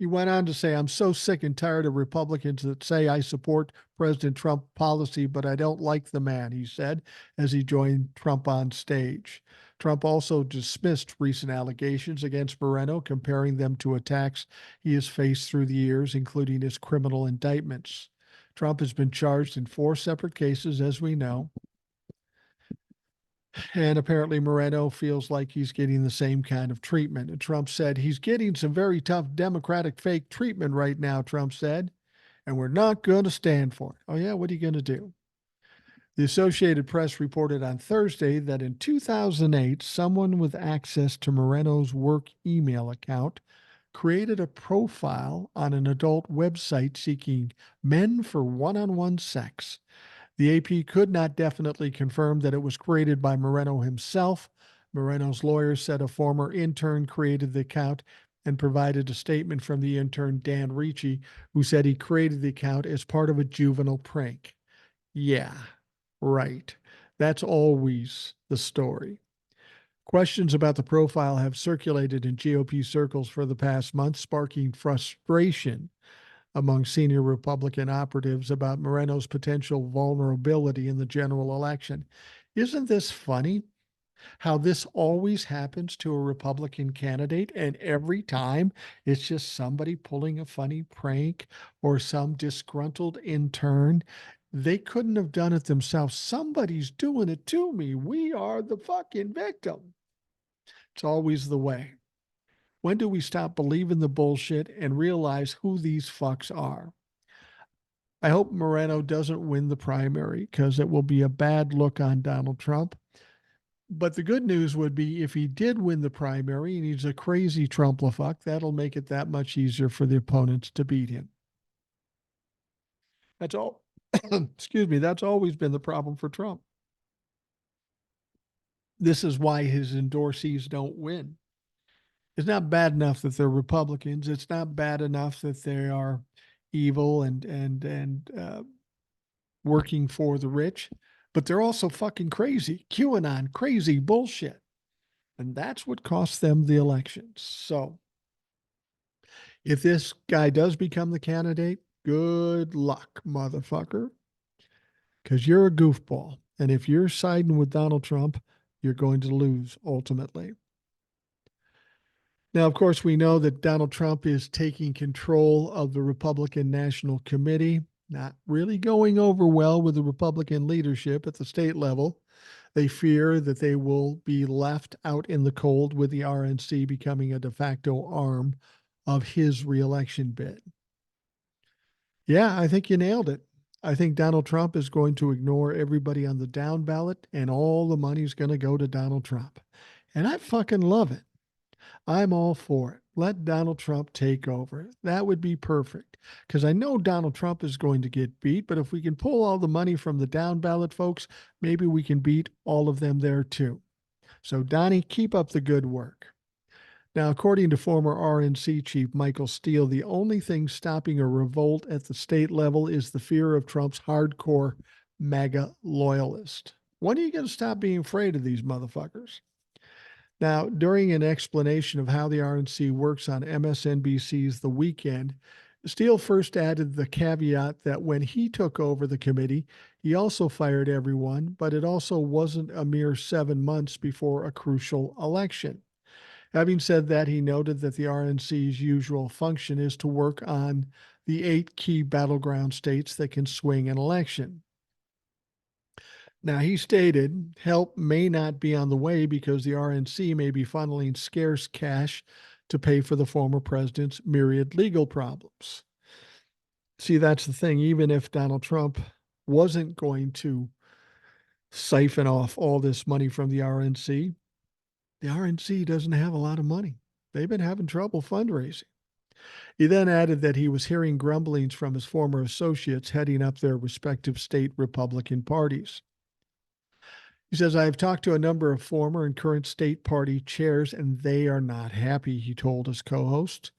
He went on to say, I'm so sick and tired of Republicans that say I support President Trump policy, but I don't like the man, he said as he joined Trump on stage. Trump also dismissed recent allegations against Moreno, comparing them to attacks he has faced through the years, including his criminal indictments. Trump has been charged in 4 separate cases, as we know. And apparently Moreno feels like he's getting the same kind of treatment. And Trump said he's getting some very tough Democratic fake treatment right now, Trump said, and we're not going to stand for it. Oh, yeah, what are you going to do? The Associated Press reported on Thursday that in 2008, someone with access to Moreno's work email account created a profile on an adult website seeking men for one-on-one sex. The AP could not definitely confirm that it was created by Moreno himself. Moreno's lawyer said a former intern created the account and provided a statement from the intern, Dan Ricci, who said he created the account as part of a juvenile prank. Yeah, right. That's always the story. Questions about the profile have circulated in GOP circles for the past month, sparking frustration among senior Republican operatives about Moreno's potential vulnerability in the general election. Isn't this funny? How this always happens to a Republican candidate, and every time it's just somebody pulling a funny prank or some disgruntled intern. They couldn't have done it themselves. Somebody's doing it to me. We are the fucking victim. It's always the way. When do we stop believing the bullshit and realize who these fucks are? I hope Moreno doesn't win the primary because it will be a bad look on Donald Trump. But the good news would be if he did win the primary and he's a crazy Trump-la-fuck, that'll make it that much easier for the opponents to beat him. That's all. Excuse me. That's always been the problem for Trump. This is why his endorsees don't win. It's not bad enough that they're Republicans. It's not bad enough that they are evil and working for the rich, but they're also fucking crazy. QAnon, crazy bullshit. And that's what cost them the elections. So if this guy does become the candidate, good luck, motherfucker, because you're a goofball. And if you're siding with Donald Trump, you're going to lose ultimately. Now, of course, we know that Donald Trump is taking control of the Republican National Committee, not really going over well with the Republican leadership at the state level. They fear that they will be left out in the cold with the RNC becoming a de facto arm of his reelection bid. Yeah, I think you nailed it. I think Donald Trump is going to ignore everybody on the down ballot, and all the money's going to go to Donald Trump. And I fucking love it. I'm all for it. Let Donald Trump take over. That would be perfect. Because I know Donald Trump is going to get beat, but if we can pull all the money from the down ballot folks, maybe we can beat all of them there too. So, Donnie, keep up the good work. Now, according to former RNC chief Michael Steele, the only thing stopping a revolt at the state level is the fear of Trump's hardcore MAGA loyalists. When are you going to stop being afraid of these motherfuckers? Now, during an explanation of how the RNC works on MSNBC's The Weekend, Steele first added the caveat that when he took over the committee, he also fired everyone, but it also wasn't a mere 7 months before a crucial election. Having said that, he noted that the RNC's usual function is to work on the 8 key battleground states that can swing an election. Now, he stated help may not be on the way because the RNC may be funneling scarce cash to pay for the former president's myriad legal problems. See, that's the thing. Even if Donald Trump wasn't going to siphon off all this money from the RNC doesn't have a lot of money. They've been having trouble fundraising. He then added that he was hearing grumblings from his former associates heading up their respective state Republican parties. He says, I have talked to a number of former and current state party chairs, and they are not happy, he told his co-host.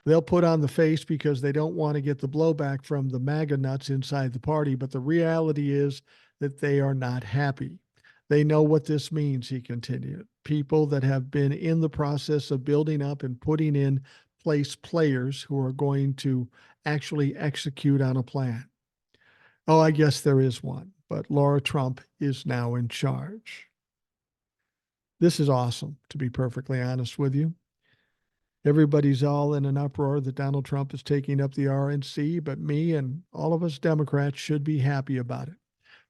They'll put on the face because they don't want to get the blowback from the MAGA nuts inside the party, but the reality is that they are not happy. They know what this means, he continued. People that have been in the process of building up and putting in place players who are going to actually execute on a plan. Oh, I guess there is one, but Laura Trump is now in charge. This is awesome, to be perfectly honest with you. Everybody's all in an uproar that Donald Trump is taking up the RNC, but me and all of us Democrats should be happy about it.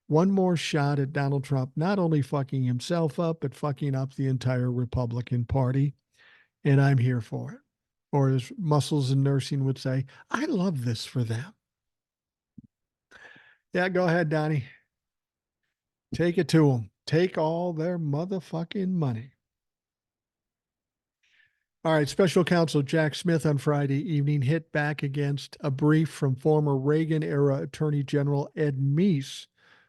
One more shot at Donald Trump not only fucking himself up, but fucking up the entire Republican Party. And I'm here for it. Or as Muscles and Nursing would say, I love this for them. Yeah, go ahead, Donnie. Take it to them. Take all their motherfucking money. All right, special counsel Jack Smith on Friday evening hit back against a brief from former Reagan era Attorney General Ed Meese,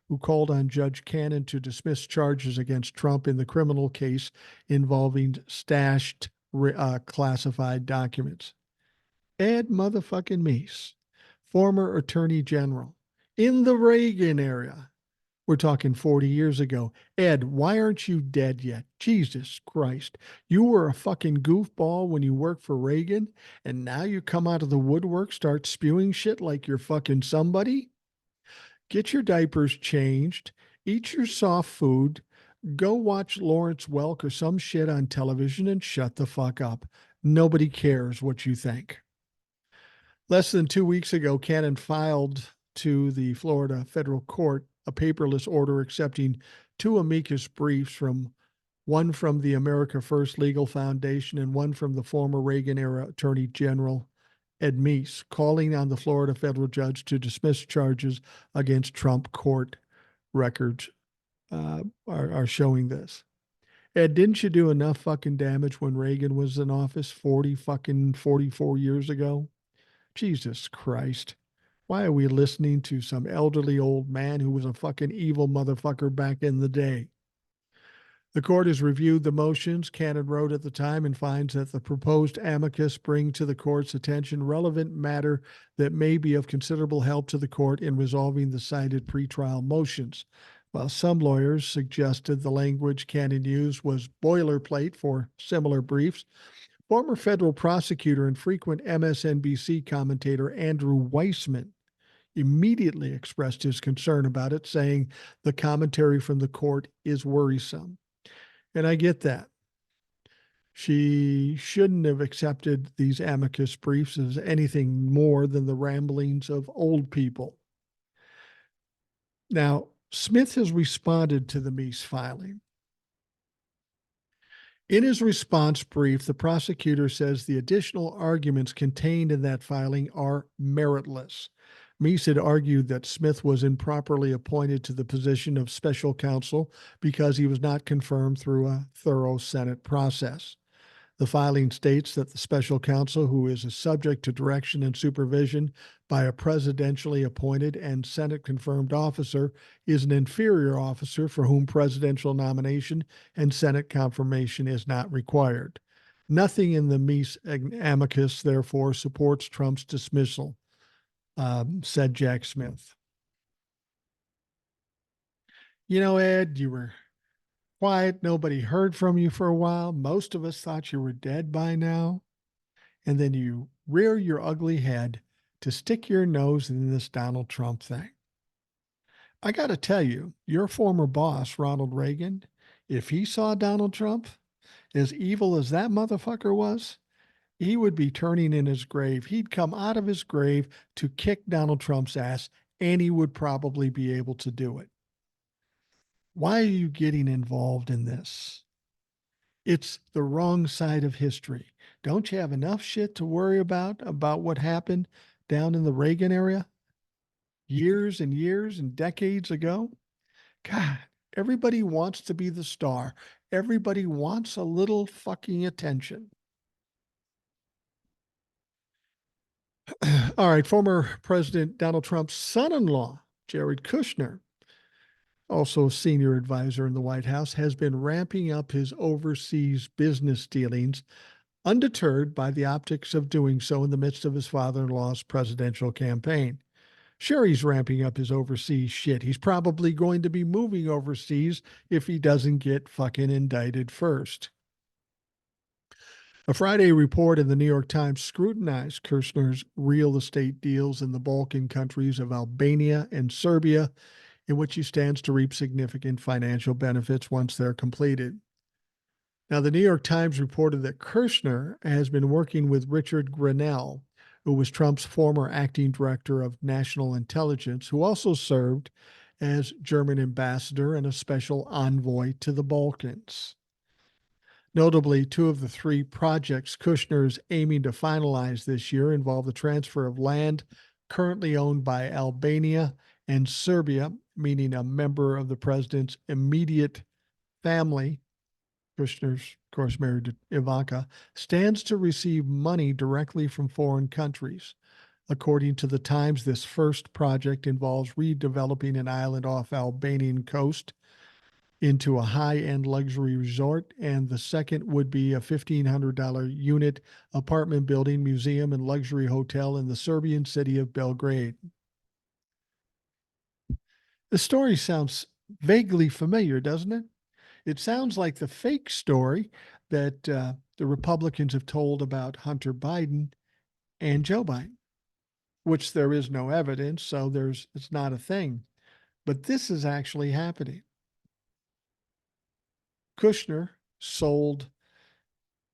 who called on Judge Cannon to dismiss charges against Trump in the criminal case involving stashed classified documents. Ed motherfucking Meese, former Attorney General in the Reagan era. We're talking 40 years ago. Ed, why aren't you dead yet? Jesus Christ. You were a fucking goofball when you worked for Reagan, and now you come out of the woodwork, start spewing shit like you're fucking somebody? Get your diapers changed, eat your soft food, go watch Lawrence Welk or some shit on television, and shut the fuck up. Nobody cares what you think. Less than 2 weeks ago, Cannon filed to the Florida federal court a paperless order accepting two amicus briefs, from one from the America First Legal Foundation and one from the former Reagan era Attorney General Ed Meese, calling on the Florida federal judge to dismiss charges against Trump. Court records are showing this. Ed, didn't you do enough fucking damage when Reagan was in office 44 years ago? Jesus Christ. Why are we listening to some elderly old man who was a fucking evil motherfucker back in the day? The court has reviewed the motions Cannon wrote at the time and finds that the proposed amicus bring to the court's attention relevant matter that may be of considerable help to the court in resolving the cited pretrial motions. While some lawyers suggested the language Cannon used was boilerplate for similar briefs, former federal prosecutor and frequent MSNBC commentator Andrew Weissman immediately expressed his concern about it, saying the commentary from the court is worrisome. And I get that. She shouldn't have accepted these amicus briefs as anything more than the ramblings of old people. Now, Smith has responded to the Meese filing. In his response brief, the prosecutor says the additional arguments contained in that filing are meritless. Meese had argued that Smith was improperly appointed to the position of special counsel because he was not confirmed through a thorough Senate process. The filing states that the special counsel, who is subject to direction and supervision by a presidentially appointed and Senate confirmed officer, is an inferior officer for whom presidential nomination and Senate confirmation is not required. Nothing in the Meese amicus, therefore, supports Trump's dismissal, said Jack Smith. You know, Ed, you were quiet. Nobody heard from you for a while. Most of us thought you were dead by now. And then you rear your ugly head to stick your nose in this Donald Trump thing. I got to tell you, your former boss, Ronald Reagan, if he saw Donald Trump, as evil as that motherfucker was, he would be turning in his grave. He'd come out of his grave to kick Donald Trump's ass, and he would probably be able to do it. Why are you getting involved in this? It's the wrong side of history. Don't you have enough shit to worry about what happened down in the Reagan area years and years and decades ago? God, everybody wants to be the star. Everybody wants a little fucking attention. All right, former President Donald Trump's son-in-law, Jared Kushner, also a senior advisor in the White House, has been ramping up his overseas business dealings, undeterred by the optics of doing so in the midst of his father-in-law's presidential campaign. Sure, he's ramping up his overseas shit. He's probably going to be moving overseas if he doesn't get fucking indicted first. A Friday report in the New York Times scrutinized Kirshner's real estate deals in the Balkan countries of Albania and Serbia, in which he stands to reap significant financial benefits once they're completed. Now, the New York Times reported that Kirshner has been working with Richard Grenell, who was Trump's former acting director of national intelligence, who also served as German ambassador and a special envoy to the Balkans. Notably, two of the three projects Kushner is aiming to finalize this year involve the transfer of land currently owned by Albania and Serbia, meaning a member of the president's immediate family. Kushner's, of course, married to Ivanka, stands to receive money directly from foreign countries. According to the Times, this first project involves redeveloping an island off Albanian coast into a high-end luxury resort, and the second would be a $1,500 unit apartment building, museum, and luxury hotel in the Serbian city of Belgrade. The story sounds vaguely familiar, doesn't it? It sounds like the fake story that the Republicans have told about Hunter Biden and Joe Biden, which there is no evidence, so it's not a thing. But this is actually happening. Kushner sold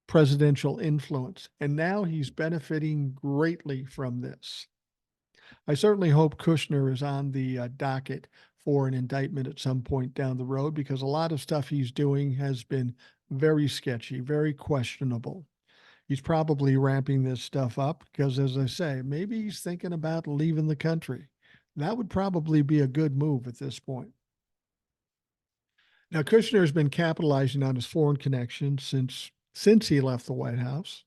presidential influence, and now he's benefiting greatly from this. I certainly hope Kushner is on the docket for an indictment at some point down the road, because a lot of stuff he's doing has been very sketchy, very questionable. He's probably ramping this stuff up because, as I say, maybe he's thinking about leaving the country. That would probably be a good move at this point. Now, Kushner has been capitalizing on his foreign connections since he left the White House.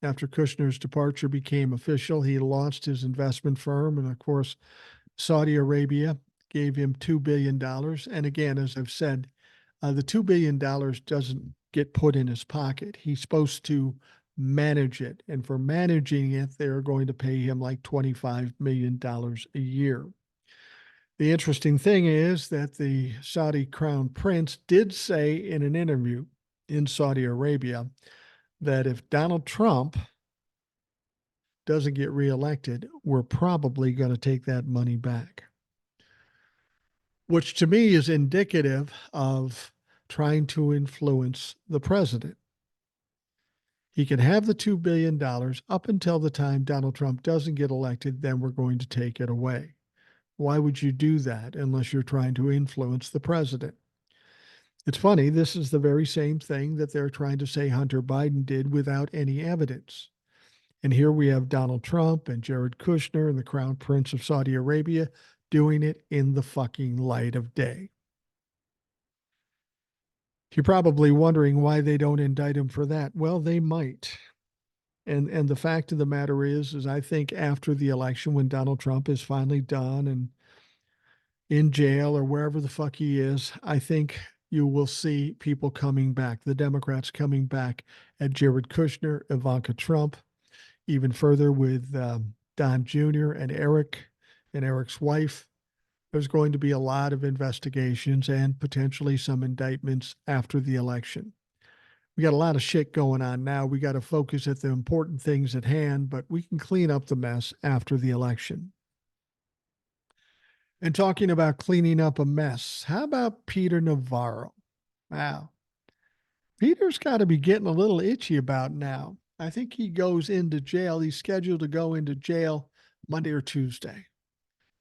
After Kushner's departure became official, he launched his investment firm, and of course, Saudi Arabia gave him $2 billion. And again, as I've said, the $2 billion doesn't get put in his pocket. He's supposed to manage it. And for managing it, they're going to pay him like $25 million a year. The interesting thing is that the Saudi crown prince did say in an interview in Saudi Arabia that if Donald Trump doesn't get reelected, we're probably going to take that money back, which to me is indicative of trying to influence the president. He can have the $2 billion up until the time Donald Trump doesn't get elected, then we're going to take it away. Why would you do that unless you're trying to influence the president? It's funny, this is the very same thing that they're trying to say Hunter Biden did without any evidence. And here we have Donald Trump and Jared Kushner and the Crown Prince of Saudi Arabia doing it in the fucking light of day. You're probably wondering why they don't indict him for that. Well, they might. And the fact of the matter is I think after the election, when Donald Trump is finally done and in jail or wherever the fuck he is, I think you will see people coming back, the Democrats coming back at Jared Kushner, Ivanka Trump, even further with Don Jr. and Eric and Eric's wife. There's going to be a lot of investigations and potentially some indictments after the election. We got a lot of shit going on now. We got to focus at the important things at hand, but we can clean up the mess after the election. And talking about cleaning up a mess, how about Peter Navarro? Wow. Peter's got to be getting a little itchy about now. I think he goes into jail. He's scheduled to go into jail Monday or Tuesday.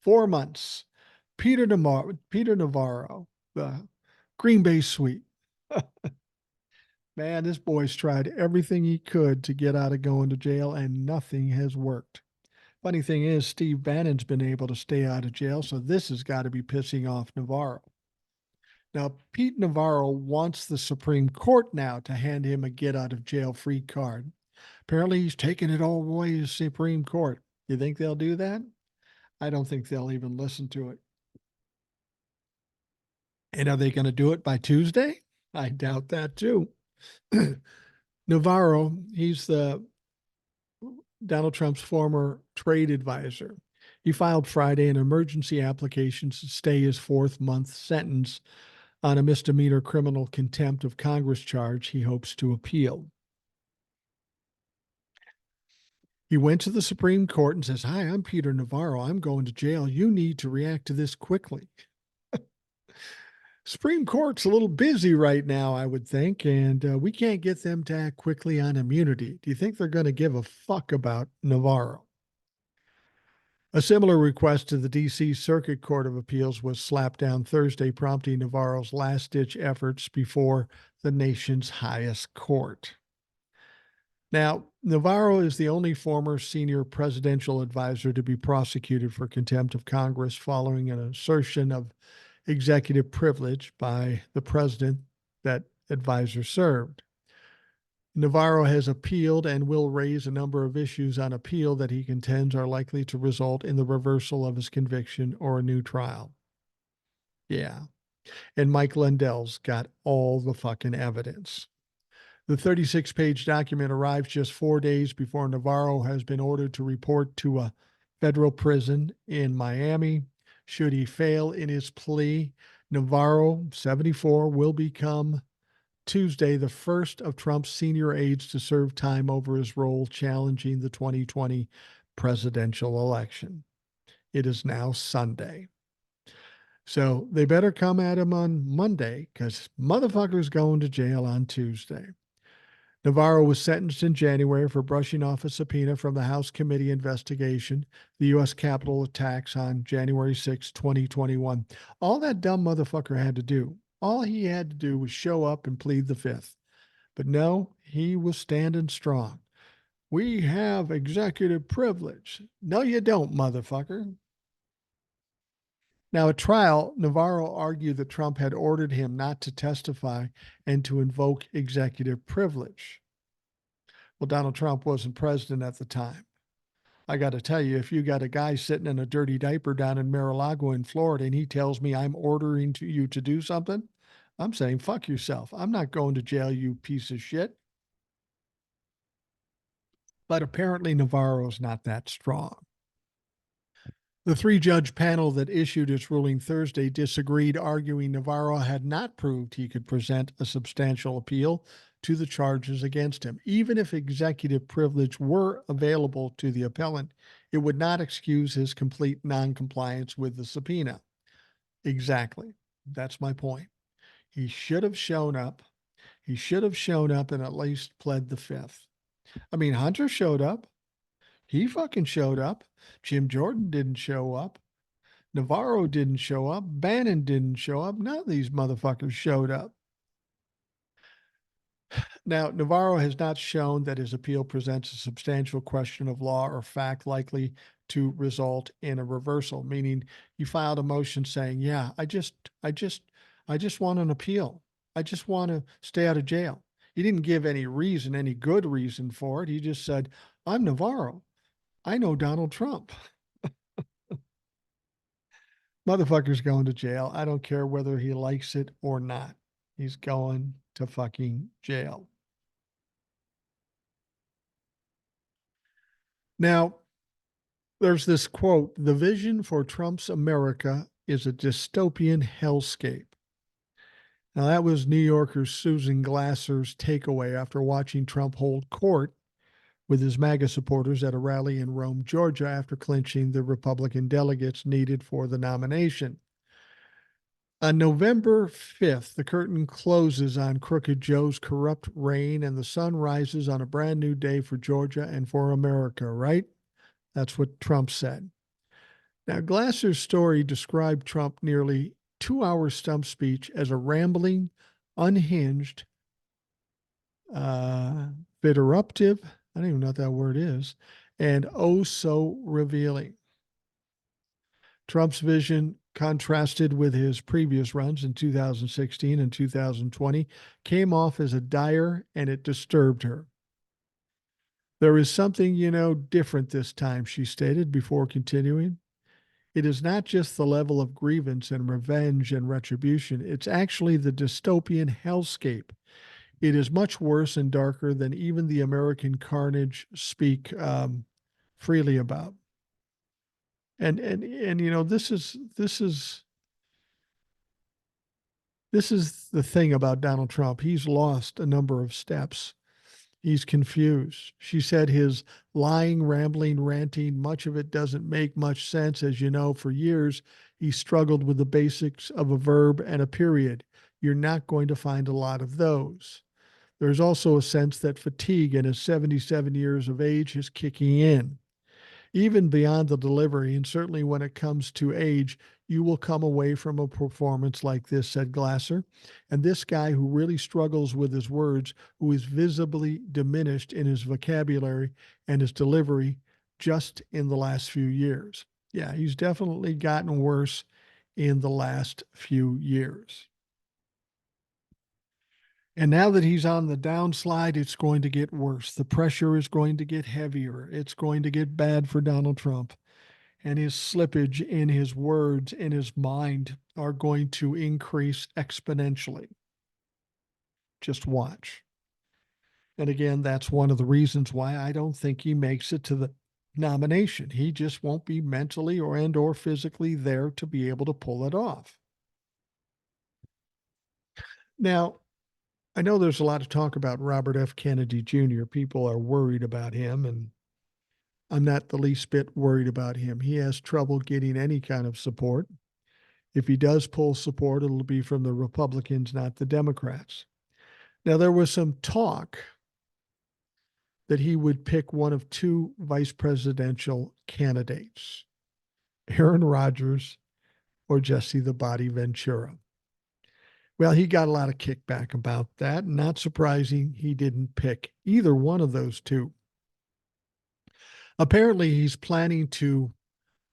4 months. Peter Navarro, the Green Bay Sweep. Man, this boy's tried everything he could to get out of going to jail, and nothing has worked. Funny thing is, Steve Bannon's been able to stay out of jail, so this has got to be pissing off Navarro. Now, Pete Navarro wants the Supreme Court now to hand him a get out of jail free card. Apparently, he's taking it all the way to the Supreme Court. You think they'll do that? I don't think they'll even listen to it. And are they going to do it by Tuesday? I doubt that too. Navarro, he's the Donald Trump's former trade advisor. He filed Friday an emergency application to stay his 4th-month sentence on a misdemeanor criminal contempt of Congress charge he hopes to appeal. He went to the Supreme Court and says, "Hi, I'm Peter Navarro. I'm going to jail. You need to react to this quickly." Supreme Court's a little busy right now, I would think, and we can't get them to act quickly on immunity. Do you think they're going to give a fuck about Navarro? A similar request to the D.C. Circuit Court of Appeals was slapped down Thursday, prompting Navarro's last ditch efforts before the nation's highest court. Now, Navarro is the only former senior presidential advisor to be prosecuted for contempt of Congress following an assertion of executive privilege by the president that advisor served. Navarro has appealed and will raise a number of issues on appeal that he contends are likely to result in the reversal of his conviction or a new trial. Yeah. And Mike Lindell's got all the fucking evidence. The 36-page document arrives just 4 days before Navarro has been ordered to report to a federal prison in Miami. Should he fail in his plea, Navarro, 74, will become Tuesday the first of Trump's senior aides to serve time over his role challenging the 2020 presidential election. It is now Sunday. So they better come at him on Monday because motherfucker's going to jail on Tuesday. Navarro was sentenced in January for brushing off a subpoena from the House Committee investigation, the U.S. Capitol attacks on January 6, 2021. All that dumb motherfucker had to do, all he had to do was show up and plead the fifth. But no, he was standing strong. We have executive privilege. No, you don't, motherfucker. Now, at trial, Navarro argued that Trump had ordered him not to testify and to invoke executive privilege. Well, Donald Trump wasn't president at the time. I got to tell you, if you got a guy sitting in a dirty diaper down in Mar-a-Lago in Florida and he tells me I'm ordering you to do something, I'm saying, fuck yourself. I'm not going to jail, you piece of shit. But apparently Navarro's not that strong. The three-judge panel that issued its ruling Thursday disagreed, arguing Navarro had not proved he could present a substantial appeal to the charges against him. Even if executive privilege were available to the appellant, it would not excuse his complete noncompliance with the subpoena. Exactly. That's my point. He should have shown up. He should have shown up and at least pled the fifth. I mean, Hunter showed up. He fucking showed up. Jim Jordan didn't show up. Navarro didn't show up. Bannon didn't show up. None of these motherfuckers showed up. Now, Navarro has not shown that his appeal presents a substantial question of law or fact likely to result in a reversal, meaning you filed a motion saying, yeah, I just want an appeal. I just want to stay out of jail. He didn't give any reason, any good reason for it. He just said, I'm Navarro. I know Donald Trump. Motherfucker's going to jail. I don't care whether he likes it or not. He's going to fucking jail. Now, there's this quote, the vision for Trump's America is a dystopian hellscape. Now, that was New Yorker Susan Glasser's takeaway after watching Trump hold court with his MAGA supporters at a rally in Rome, Georgia, after clinching the Republican delegates needed for the nomination. On November 5th, the curtain closes on Crooked Joe's corrupt reign and the sun rises on a brand new day for Georgia and for America, right? That's what Trump said. Now, Glasser's story described Trump nearly 2-hour stump speech as a rambling, unhinged, interruptive, I don't even know what that word is, and oh so revealing. Trump's vision, contrasted with his previous runs in 2016 and 2020, came off as a dire and it disturbed her. There is something, different this time, she stated before continuing. It is not just the level of grievance and revenge and retribution. It's actually the dystopian hellscape. It is much worse and darker than even the American carnage speak freely about. And this is the thing about Donald Trump. He's lost a number of steps He's confused. She said his lying, rambling, ranting, much of it doesn't make much sense. As you know, for years, he struggled with the basics of a verb and a period. You're not going to find a lot of those. There's also a sense that fatigue in his 77 years of age is kicking in. Even beyond the delivery, and certainly when it comes to age, you will come away from a performance like this, said Glasser. And this guy who really struggles with his words, who is visibly diminished in his vocabulary and his delivery just in the last few years. Yeah, he's definitely gotten worse in the last few years. And now that he's on the downslide, it's going to get worse. The pressure is going to get heavier. It's going to get bad for Donald Trump. And his slippage in his words, in his mind, are going to increase exponentially. Just watch. And again, that's one of the reasons why I don't think he makes it to the nomination. He just won't be mentally or physically there to be able to pull it off. Now, I know there's a lot of talk about Robert F. Kennedy Jr. People are worried about him, and I'm not the least bit worried about him. He has trouble getting any kind of support. If he does pull support, it'll be from the Republicans, not the Democrats. Now, there was some talk that he would pick one of two vice presidential candidates, Aaron Rodgers or Jesse the Body Ventura. Well, he got a lot of kickback about that. Not surprising, he didn't pick either one of those two. Apparently, he's planning to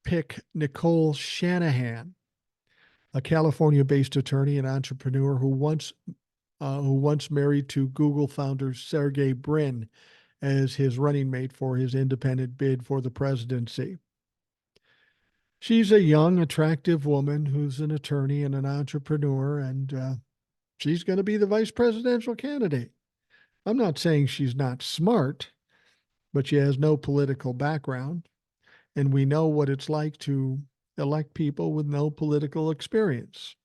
pick Nicole Shanahan, a California-based attorney and entrepreneur who once married to Google founder Sergey Brin as his running mate for his independent bid for the presidency. She's a young, attractive woman who's an attorney and an entrepreneur, and she's going to be the vice presidential candidate. I'm not saying she's not smart, but she has no political background, and we know what it's like to elect people with no political experience.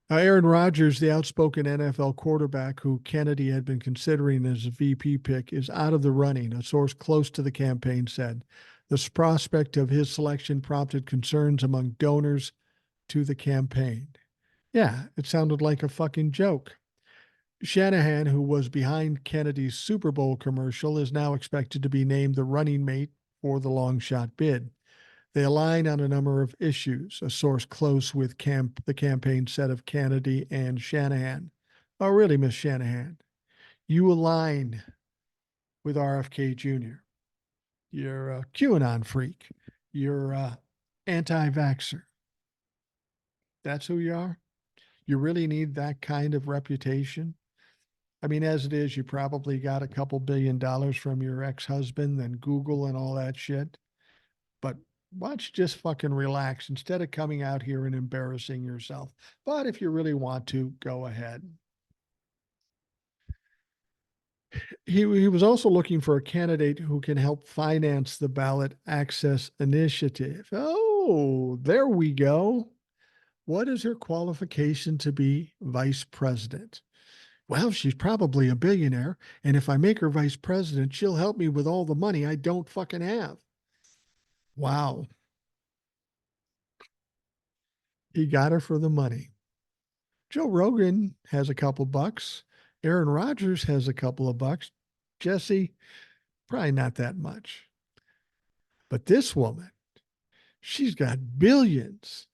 Aaron Rodgers, the outspoken NFL quarterback who Kennedy had been considering as a VP pick, is out of the running, a source close to the campaign said. The prospect of his selection prompted concerns among donors to the campaign. Yeah, it sounded like a fucking joke. Shanahan, who was behind Kennedy's Super Bowl commercial, is now expected to be named the running mate for the long shot bid. They align on a number of issues, a source close with the campaign said of Kennedy and Shanahan. Oh, really, Miss Shanahan? You align with RFK Jr. You're a QAnon freak. You're a anti-vaxxer. That's who you are? You really need that kind of reputation? I mean, as it is, you probably got a couple $1 billion from your ex-husband and Google and all that shit. But why don't you just fucking relax instead of coming out here and embarrassing yourself? But if you really want to, go ahead. He was also looking for a candidate who can help finance the ballot access initiative. Oh, there we go. What is her qualification to be vice president? Well, she's probably a billionaire. And if I make her vice president, she'll help me with all the money I don't fucking have. Wow. He got her for the money. Joe Rogan has a couple bucks. Aaron Rodgers has a couple of bucks. Jesse, probably not that much. But this woman, she's got billions.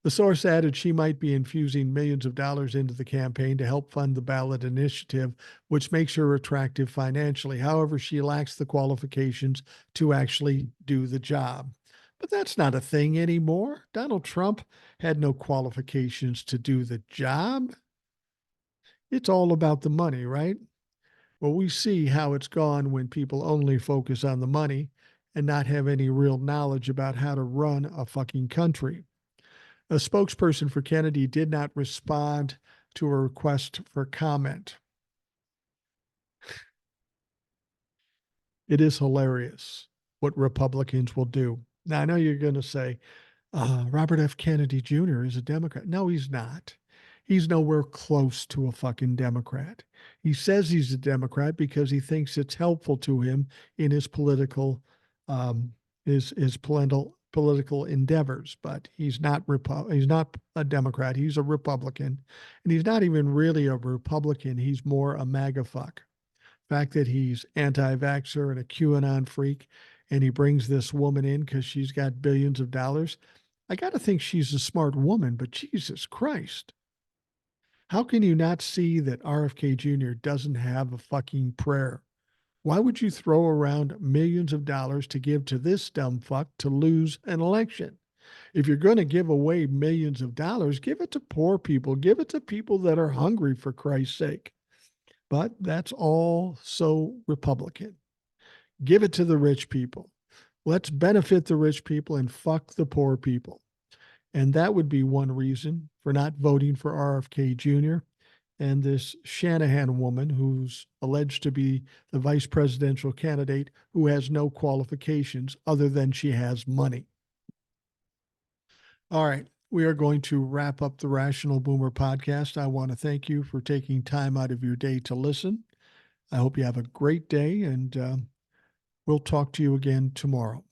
The source added she might be infusing millions of dollars into the campaign to help fund the ballot initiative, which makes her attractive financially. However, she lacks the qualifications to actually do the job. But that's not a thing anymore. Donald Trump had no qualifications to do the job. It's all about the money, right? Well, we see how it's gone when people only focus on the money and not have any real knowledge about how to run a fucking country. A spokesperson for Kennedy did not respond to a request for comment. It is hilarious what Republicans will do. Now, I know you're going to say, Robert F. Kennedy Jr. is a Democrat. No, he's not. He's nowhere close to a fucking Democrat. He says he's a Democrat because he thinks it's helpful to him in his um, his political endeavors. But he's not a Democrat. He's a Republican, and he's not even really a Republican. He's more a MAGA fuck. Fact that he's anti-vaxxer and a QAnon freak, and he brings this woman in because she's got billions of dollars. I got to think she's a smart woman, but Jesus Christ. How can you not see that RFK Jr. doesn't have a fucking prayer? Why would you throw around millions of dollars to give to this dumb fuck to lose an election? If you're going to give away millions of dollars, give it to poor people, give it to people that are hungry, for Christ's sake. But that's all so Republican. Give it to the rich people. Let's benefit the rich people and fuck the poor people. And that would be one reason for not voting for RFK Jr. and this Shanahan woman, who's alleged to be the vice presidential candidate, who has no qualifications other than she has money. All right. We are going to wrap up the Rational Boomer podcast. I want to thank you for taking time out of your day to listen. I hope you have a great day, and we'll talk to you again tomorrow.